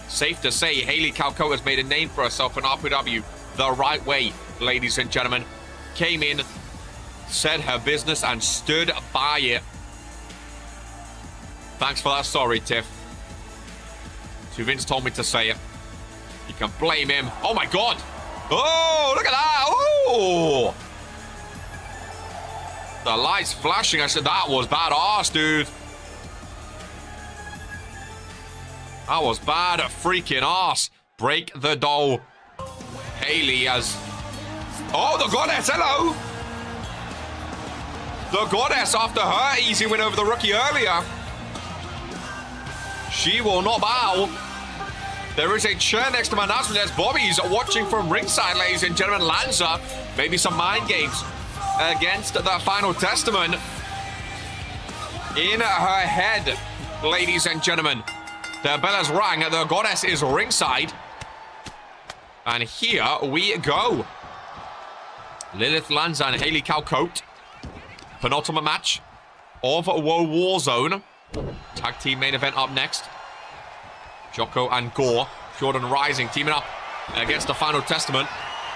Safe to say, Haley Calco has made a name for herself in RPW the right way, ladies and gentlemen. Came in, said her business, and stood by it. Thanks for that. Sorry, Tiff. So Vince told me to say it. You can blame him. Oh, my God. Oh, look at that. Oh. The lights flashing. I said, that was badass, dude. That was bad freaking ass. Break the doll. Haley has... Oh, the Goddess. Hello. The Goddess, after her easy win over the rookie earlier. She will not bow. There is a chair next to my announcement. There's Bobby's watching from ringside, ladies and gentlemen. Lanza, maybe some mind games against the Final Testament. In her head, ladies and gentlemen. The bell has rang. The Goddess is ringside. And here we go. Lilith Lanza and Haley Calcote. Penultimate match of Warzone. Tag team main event up next. Jocko and Gore. Jordan Rising teaming up against the Final Testament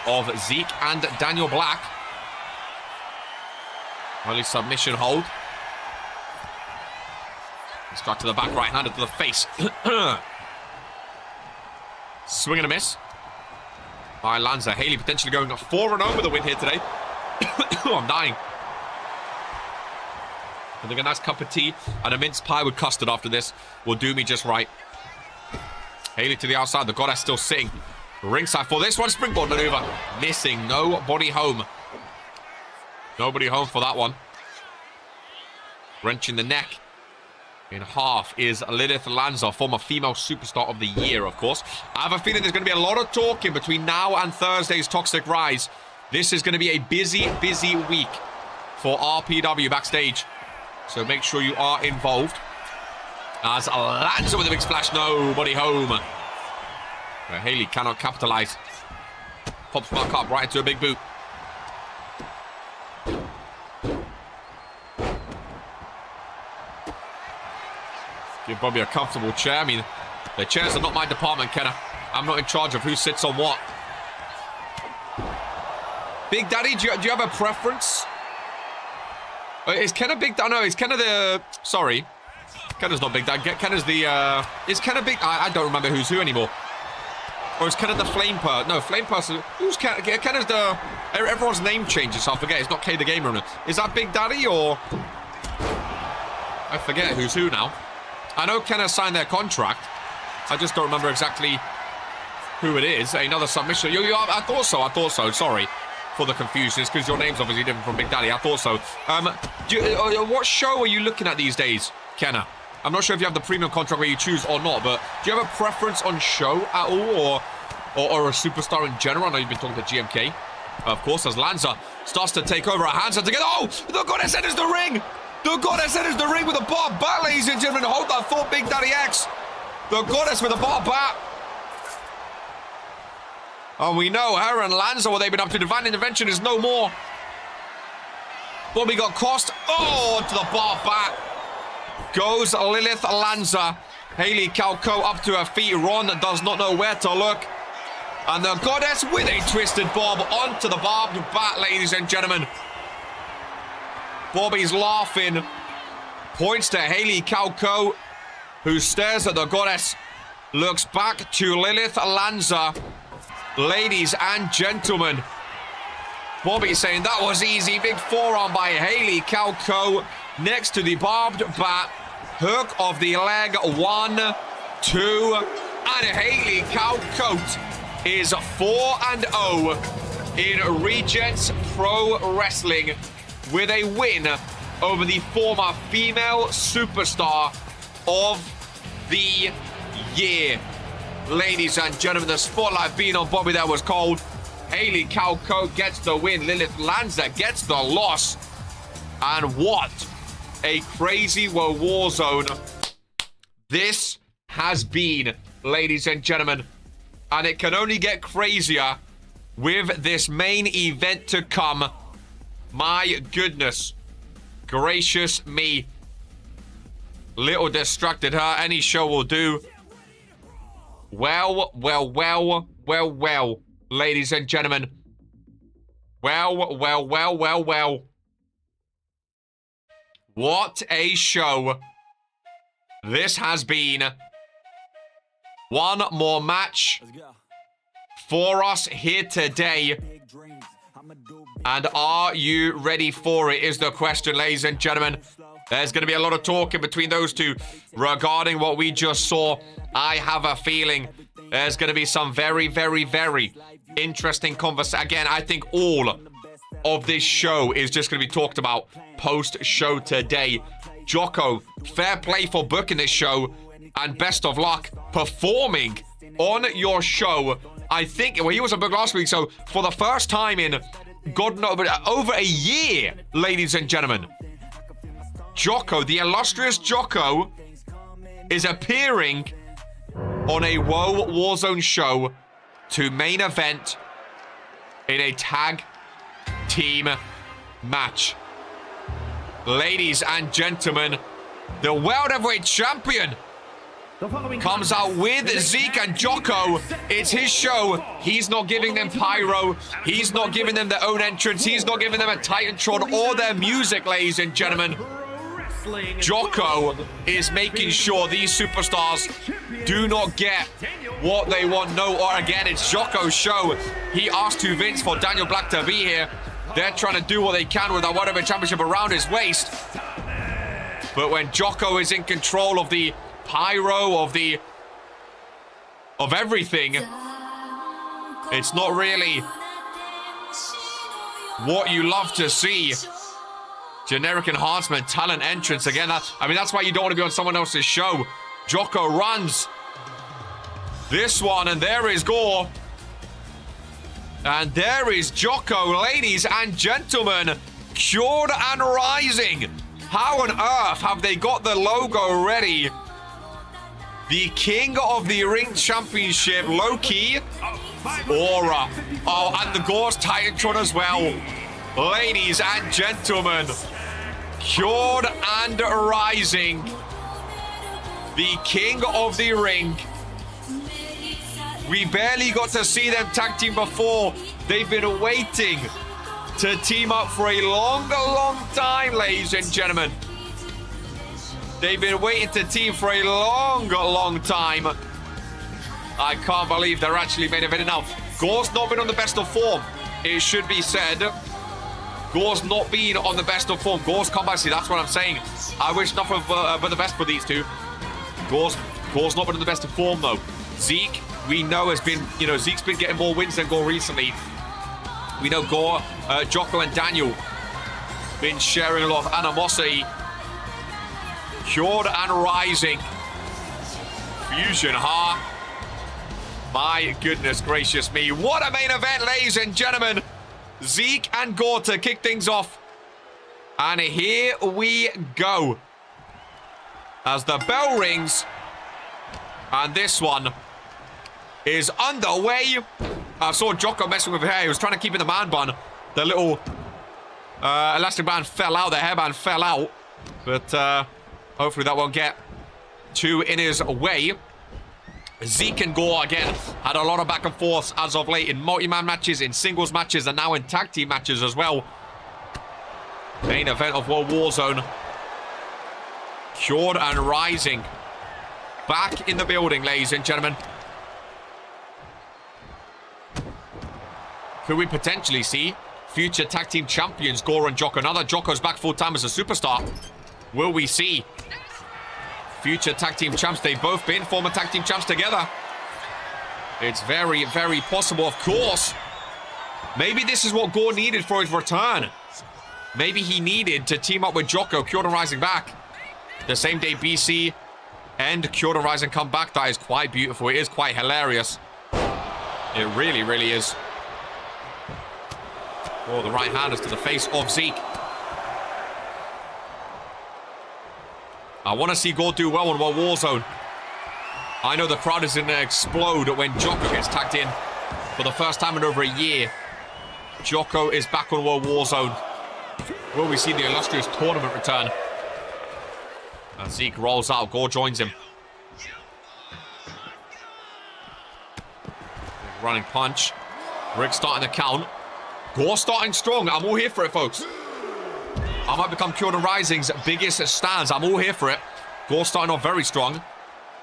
of Zeke and Daniel Black. Early submission hold. Strike to the back, right-handed to the face. Swing and a miss by Lanza. Haley potentially going 4-0 with a win here today. Oh, I'm dying. I think a nice cup of tea and a mince pie with custard after this will do me just right. Haley to the outside. The Goddess still sitting ringside for this one. Springboard maneuver. Missing. Nobody home. Nobody home for that one. Wrenching the neck in half is Lilith Lanza, former female superstar of the year, of course. I have a feeling there's going to be a lot of talking between now and Thursday's Toxic Rise. This is going to be a busy, busy week for RPW backstage. So make sure you are involved. As Lanza with a big splash, nobody home. But Haley cannot capitalize. Pops back up right into a big boot. Give Bobby a comfortable chair. I mean, the chairs are not my department, Kenna. I'm not in charge of who sits on what. Big Daddy, do you have a preference? Is Kenna Big Daddy? No, is Kenna the... Sorry. Kenna's not Big Daddy. Kenna's the... Is Kenna Big... I don't remember who's who anymore. Or is Kenna the Flame Person? No, Flame Person... Who's Kenna? Kenna's the... Everyone's name changes, so I forget. It's not K the Gamer owner. Is that Big Daddy or... I forget who's who now. I know Kenna signed their contract. I just don't remember exactly who it is. Another submission. I thought so. Sorry for the confusion. It's because your name's obviously different from Big Daddy. I thought so. What show are you looking at these days, Kenna? I'm not sure if you have the premium contract where you choose or not, but do you have a preference on show at all or a superstar in general? I know you've been talking to GMK. Of course, as Lanza starts to take over. Our hands are together. Oh, the Goddess enters the ring. The Goddess enters the ring with a bar bat, ladies and gentlemen. Hold that thought, Big Daddy X. The Goddess with a bar bat. And we know her and Lanza, what they've been up to. Divine Intervention is no more. Bobby got cost. Oh, to the bar bat. Goes Lilith Lanza. Haley Calco up to her feet. Ron does not know where to look. And the Goddess with a twisted bob onto the barbed bat, ladies and gentlemen. Bobby's laughing. Points to Haley Calco, who stares at the Goddess. Looks back to Lilith Lanza. Ladies and gentlemen, Bobby saying that was easy. Big forearm by Haley Calco next to the barbed bat. Hook of the leg. 1, 2, and Haley Calco is 4-0 in Regents Pro Wrestling with a win over the former female superstar of the year. Ladies and gentlemen, the spotlight being on Bobby there was cold. Haley Calco gets the win. Lilith Lanza gets the loss. And what a crazy Warzone this has been, ladies and gentlemen. And it can only get crazier with this main event to come. My goodness. Gracious me. Little distracted her. Any show will do. Well, ladies and gentlemen. Well. What a show this has been. One more match for us here today. And are you ready for it is the question, ladies and gentlemen. There's going to be a lot of talking between those two regarding what we just saw. I have a feeling there's going to be some very interesting conversation. Again, I think all of this show is just going to be talked about post-show today. Jocko, fair play for booking this show, and best of luck performing on your show. I think, well, he was a book last week, so for the first time in, God knows, but over a year, ladies and gentlemen, Jocko, the illustrious Jocko, is appearing on a WOAH Warzone show to main event in a tag team match. Ladies and gentlemen, the World Heavyweight Champion comes out with Zeke and Jocko. It's his show. He's not giving them pyro. He's not giving them their own entrance. He's not giving them a Titantron or their music, ladies and gentlemen. Jocko is making sure these superstars do not get what they want. No, or again, it's Jocko's show. He asked to Vince for Daniel Black to be here. They're trying to do what they can with that World Heavyweight Championship around his waist. But when Jocko is in control of the pyro, of everything, it's not really what you love to see. Generic enhancement, talent entrance. Again, that's why you don't want to be on someone else's show. Jocko runs this one, and there is Gore. And there is Jocko, ladies and gentlemen. Cured and Rising. How on earth have they got the logo ready? The King of the Ring Championship, low-key. Aura. Oh, and the Gore's Titantron as well. Ladies and gentlemen, Cured and Rising, the King of the Ring. We barely got to see them tag team before. They've been waiting to team up for a long time, ladies and gentlemen. They've been waiting to team for a long time. I can't believe they're actually main eventing now. Gore's not been on the best of form, it should be said. Gore's not been on the best of form. Gore's comeback, see, that's what I'm saying. I wish nothing but the best for these two. Gore's not been on the best of form, though. Zeke, we know, has been, Zeke's been getting more wins than Gore recently. We know Gore, Jocko and Daniel been sharing a lot of animosity. Cured and Rising. Fusion, huh? My goodness gracious me. What a main event, ladies and gentlemen. Zeke and Gore to kick things off. And here we go. As the bell rings. And this one is underway. I saw Jocko messing with her hair. He was trying to keep in the man bun. The little elastic band fell out. The hairband fell out. But hopefully that won't get too in his way. Zeke and Gore, again, had a lot of back and forth as of late in multi-man matches, in singles matches, and now in tag team matches as well. Main event of World Warzone. Cured and Rising. Back in the building, ladies and gentlemen. Could we potentially see future tag team champions, Gore and Jocko? Now that Jocko's back full-time as a superstar, will we see future tag team champs? They've both been former tag team champs together. It's very, very possible, of course. Maybe this is what Gore needed for his return. Maybe he needed to team up with Jocko, Cured and Rising back. The same day BC and Cured and Rising come back. That is quite beautiful. It is quite hilarious. It really, really is. Oh, the right hand is to the face of Zeke. I want to see Gore do well on World Warzone. I know the crowd is going to explode when Jocko gets tagged in for the first time in over a year. Jocko is back on World Warzone. Will we see the illustrious tournament return? And Zeke rolls out. Gore joins him. Running punch. Rick starting the count. Gore starting strong. I'm all here for it, folks. I might become Cured and Rising's biggest stands. I'm all here for it. Gore starting off very strong.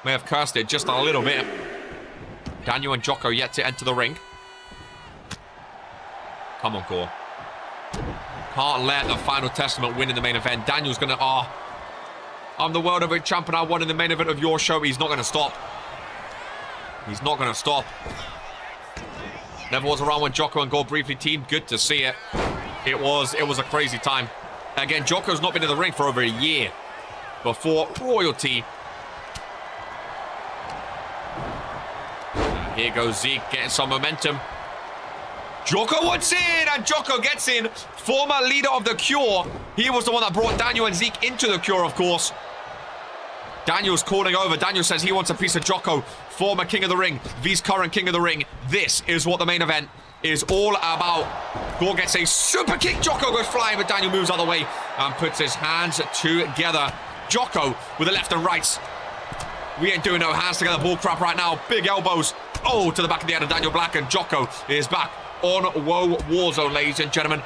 May have cursed it just a little bit. Daniel and Jocko yet to enter the ring. Come on, Gore. Can't let the Final Testament win in the main event. Daniel's going to... I'm the World Heavyweight Champion. I won in the main event of your show. He's not going to stop. He's not going to stop. Never was around when Jocko and Gore briefly teamed. Good to see it. It was a crazy time. Again, Jocko's not been in the ring for over a year before royalty. Here goes Zeke getting some momentum. Jocko wants in, and Jocko gets in. Former leader of the Cure. He was the one that brought Daniel and Zeke into the Cure, of course. Daniel's calling over. Daniel says he wants a piece of Jocko. Former King of the Ring, V's current King of the Ring. This is what the main event is all about. Gore gets a super kick. Jocko goes flying, but Daniel moves out of the way and puts his hands together. Jocko with the left and rights. We ain't doing no hands together bull crap right now. Big elbows. Oh, to the back of the head of Daniel Black, and Jocko is back on WOAH Warzone, ladies and gentlemen.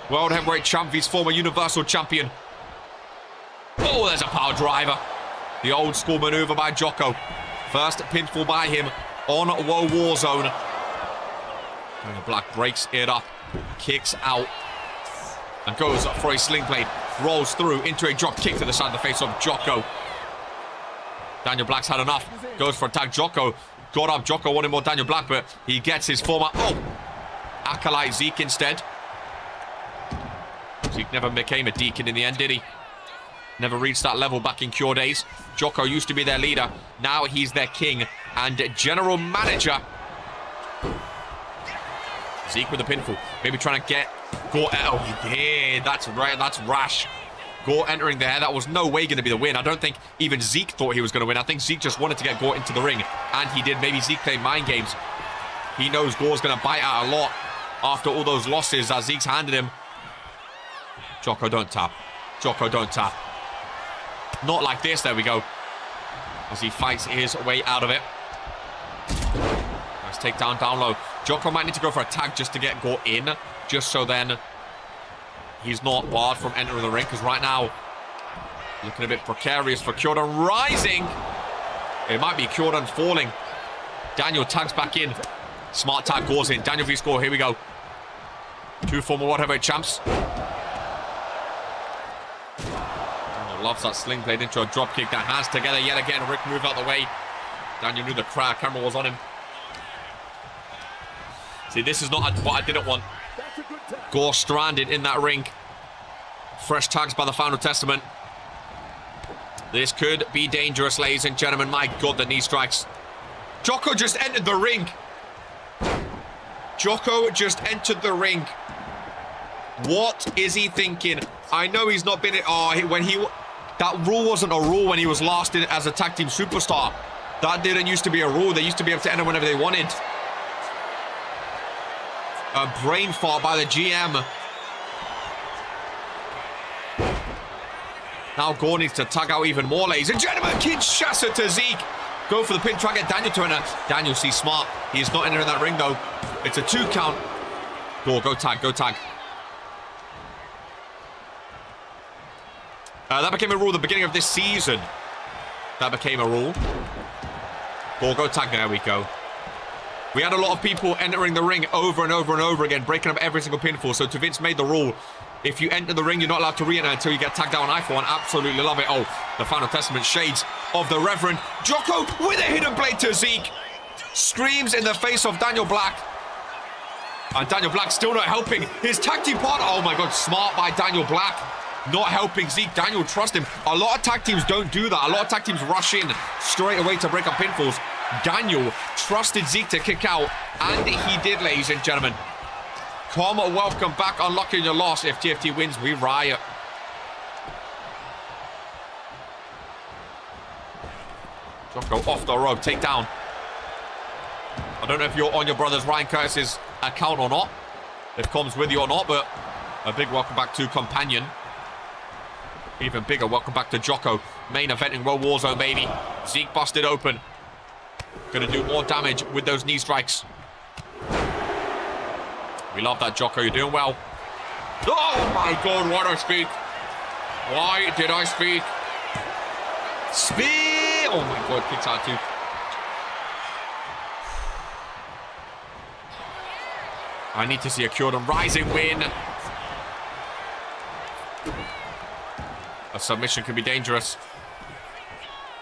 World Heavyweight Champ, he's former Universal Champion. Oh, there's a power driver. The old school maneuver by Jocko. First pinfall by him on WOAH Warzone. Daniel Black breaks it up, kicks out, and goes for a sling blade. Rolls through into a drop kick to the side of the face of Jocko. Daniel Black's had enough. Goes for a tag. Jocko got up. Jocko wanted more Daniel Black, but he gets his former acolyte Zeke instead. Zeke never became a deacon in the end, did he? Never reached that level back in Cure days. Jocko used to be their leader. Now he's their king and general manager. Zeke with the pinfall. Maybe trying to get Gore. Oh, he did. That's right. That's rash. Gore entering there. That was no way going to be the win. I don't think even Zeke thought he was going to win. I think Zeke just wanted to get Gore into the ring. And he did. Maybe Zeke played mind games. He knows Gore's going to bite out a lot after all those losses that Zeke's handed him. Jocko, don't tap. Jocko, don't tap. Not like this. There we go. As he fights his way out of it. Nice takedown down low. Jocko might need to go for a tag just to get Gore in. Just so then he's not barred from entering the ring. Because right now, looking a bit precarious for Kyodan. Rising. It might be Kyodan falling. Daniel tags back in. Smart tag, Gore's in. Daniel v Score. Here we go. Two former World Heavyweight champs. Loves that sling blade into a drop kick. That hands together yet again. Rick moved out the way. Daniel knew the camera was on him. See, this is not what I didn't want. Gore stranded in that ring. Fresh tags by the Final Testament. This could be dangerous, ladies and gentlemen. My God, the knee strikes. Jocko just entered the ring. Jocko just entered the ring. What is he thinking? I know he's not been... that rule wasn't a rule when he was last in as a tag team superstar. That didn't used to be a rule. They used to be able to enter whenever they wanted. A brain fart by the GM. Now Gore needs to tag out even more, ladies and gentlemen. Kinshasa to Zeke. Go for the pin, try to get Daniel to enter. Daniel sees smart. He is not entering that ring though. It's a 2 count. Gore, go tag, go tag. That became a rule at the beginning of this season. That became a rule. Gore, go tag. There we go. We had a lot of people entering the ring over and over and over again, breaking up every single pinfall. So Vince made the rule. If you enter the ring, you're not allowed to re-enter until you get tagged out. And I, for one, absolutely love it. Oh, the Final Testament shades of the Reverend. Jocko with a hidden blade to Zeke. Screams in the face of Daniel Black. And Daniel Black still not helping his tag team partner. Oh my God, smart by Daniel Black. Not helping Zeke. Daniel, trust him. A lot of tag teams don't do that. A lot of tag teams rush in straight away to break up pinfalls. Daniel trusted Zeke to kick out, and he did, ladies and gentlemen. Come, welcome back. Unlocking your loss. If TFT wins, we riot. Jocko off the rope. Take down. I don't know if you're on your brother's Ryan Curtis's account or not. If comes with you or not, but a big welcome back to Companion. Even bigger welcome back to Jocko. Main event in WOAH Warzone, baby. Zeke busted open. Gonna do more damage with those knee strikes. We love that, Jocko. You're doing well. Oh my God, why did I speak? Why did I speak? Speed! Oh my God, kicks out too. I need to see a Kyodan Rising win. A submission could be dangerous.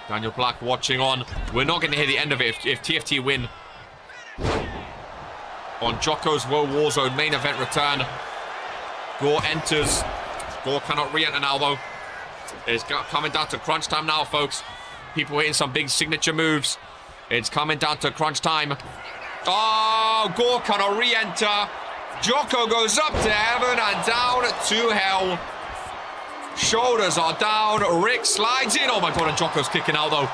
Daniel Black watching on. We're not going to hear the end of it if TFT win. On Jocko's WOAH Warzone main event return. Gore enters. Gore cannot re-enter now though. It's coming down to crunch time now, folks. People hitting some big signature moves. It's coming down to crunch time. Oh, Gore cannot re-enter. Jocko goes up to heaven and down to hell. Shoulders are down. Rick slides in. Oh my God, and Jocko's kicking out though.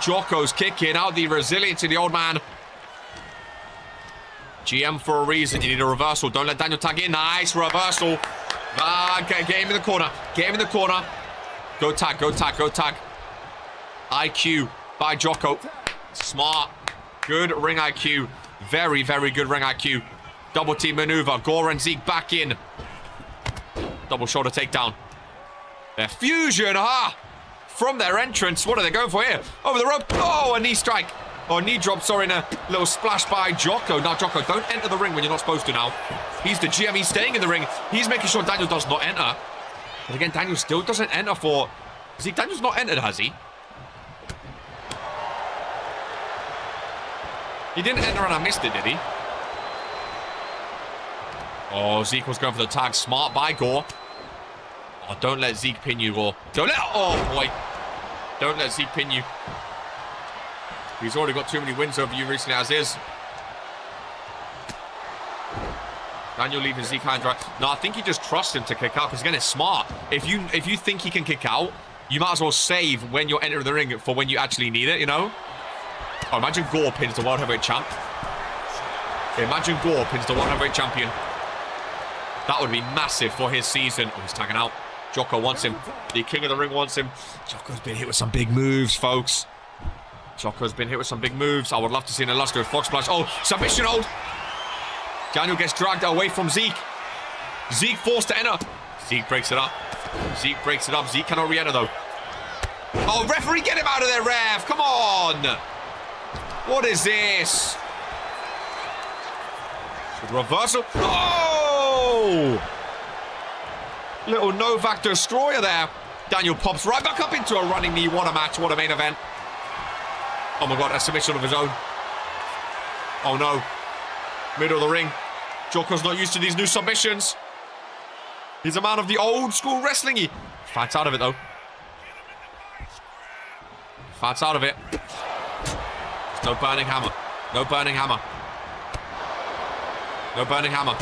Jocko's kicking out. The resilience of the old man. GM for a reason. You need a reversal. Don't let Daniel tag in. Nice reversal. Get him in the corner. Get him in the corner. Go tag, go tag, go tag. IQ by Jocko. Smart. Good ring IQ. Very, very good ring IQ. Double team maneuver. Gore and Zeke back in. Double shoulder takedown. Their fusion, from their entrance. What are they going for here? Over the rope. Oh, a knee strike. Or knee drop, sorry, and a little splash by Jocko. Now, Jocko, don't enter the ring when you're not supposed to now. He's the GM. He's staying in the ring. He's making sure Daniel does not enter. But again, Daniel still doesn't enter for... Zeke, Daniel's not entered, has he? He didn't enter and I missed it, did he? Oh, Zeke was going for the tag. Smart by Gore. Oh, don't let Zeke pin you, Gore. Don't let... Oh, boy. Don't let Zeke pin you. He's already got too many wins over you recently as is. Daniel leaving Zeke high and dry. No, I think he just trusts him to kick out because, again, it's smart. If you think he can kick out, you might as well save when you're entering the ring for when you actually need it, you know? Oh, imagine Gore pins the World Heavyweight Champ. Imagine Gore pins the World Heavyweight Champion. That would be massive for his season. Oh, he's tagging out. Jocko wants him. The King of the Ring wants him. Jocko's been hit with some big moves, folks. Jocko's been hit with some big moves. I would love to see an illustrious Fox Splash. Oh, submission hold. Daniel gets dragged away from Zeke. Zeke forced to enter. Zeke breaks it up. Zeke breaks it up. Zeke cannot re-enter, though. Oh, referee, get him out of there, ref. Come on. What is this? Reversal. Oh! Little Novak Destroyer there. Daniel pops right back up into a running knee. What a match. What a main event. Oh, my God. A submission of his own. Oh, no. Middle of the ring. Jocko's not used to these new submissions. He's a man of the old school wrestling. He fights out of it, though. Fights out of it. No burning hammer. No burning hammer. No burning hammer.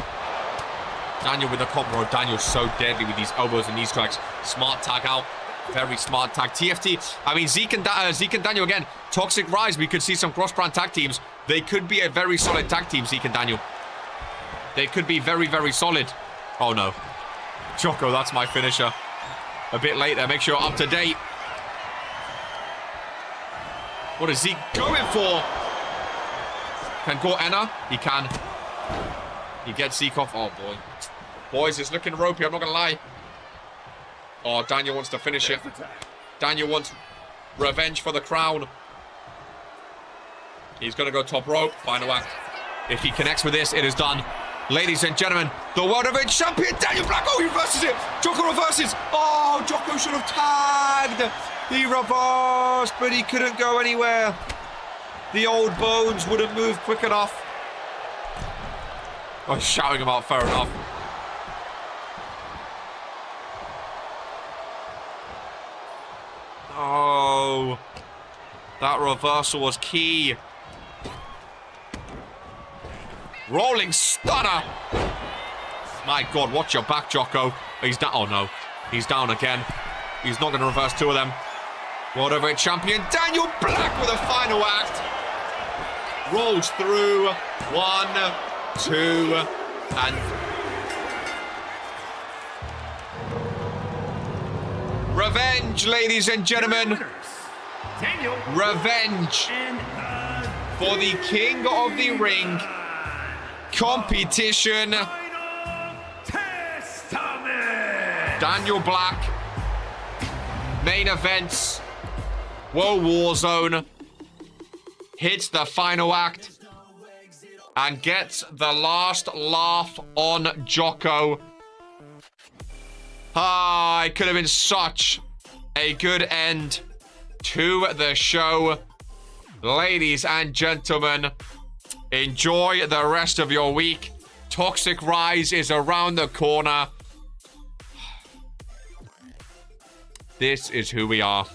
Daniel with the combo. Daniel's so deadly with these elbows and knee strikes. Smart tag out. Very smart tag. TFT. I mean, Zeke and Daniel again. Toxic Rise. We could see some cross-brand tag teams. They could be a very solid tag team, Zeke and Daniel. They could be very, very solid. Oh, no. Jocko, that's my finisher. A bit late there. Make sure you're up to date. What is Zeke going for? Can Gore enter? He can. He gets Zeke off. Oh, boy. Boys, it's looking ropey. I'm not going to lie. Oh, Daniel wants to finish it. Daniel wants revenge for the crown. He's going to go top rope. Final act. If he connects with this, it is done. Ladies and gentlemen, the World Heavyweight Champion, Daniel Black. Oh, he reverses it. Jocko reverses. Oh, Jocko should have tagged. He reversed, but he couldn't go anywhere. The old bones wouldn't move quick enough. I was shouting him out, fair enough. Oh, that reversal was key. Rolling stunner. My God, watch your back, Jocko. He's down. Oh, no. He's down again. He's not going to reverse two of them. World Heavyweight Champion Daniel Black with a final act. Rolls through. 1, 2, and... Revenge, ladies and gentlemen. Revenge for the King of the Ring competition. Daniel Black. Main events. Whoa, Warzone. Hits the final act. And gets the last laugh on Jocko. Ah, it could have been such a good end to the show. Ladies and gentlemen, enjoy the rest of your week. Toxic Rise is around the corner. This is who we are.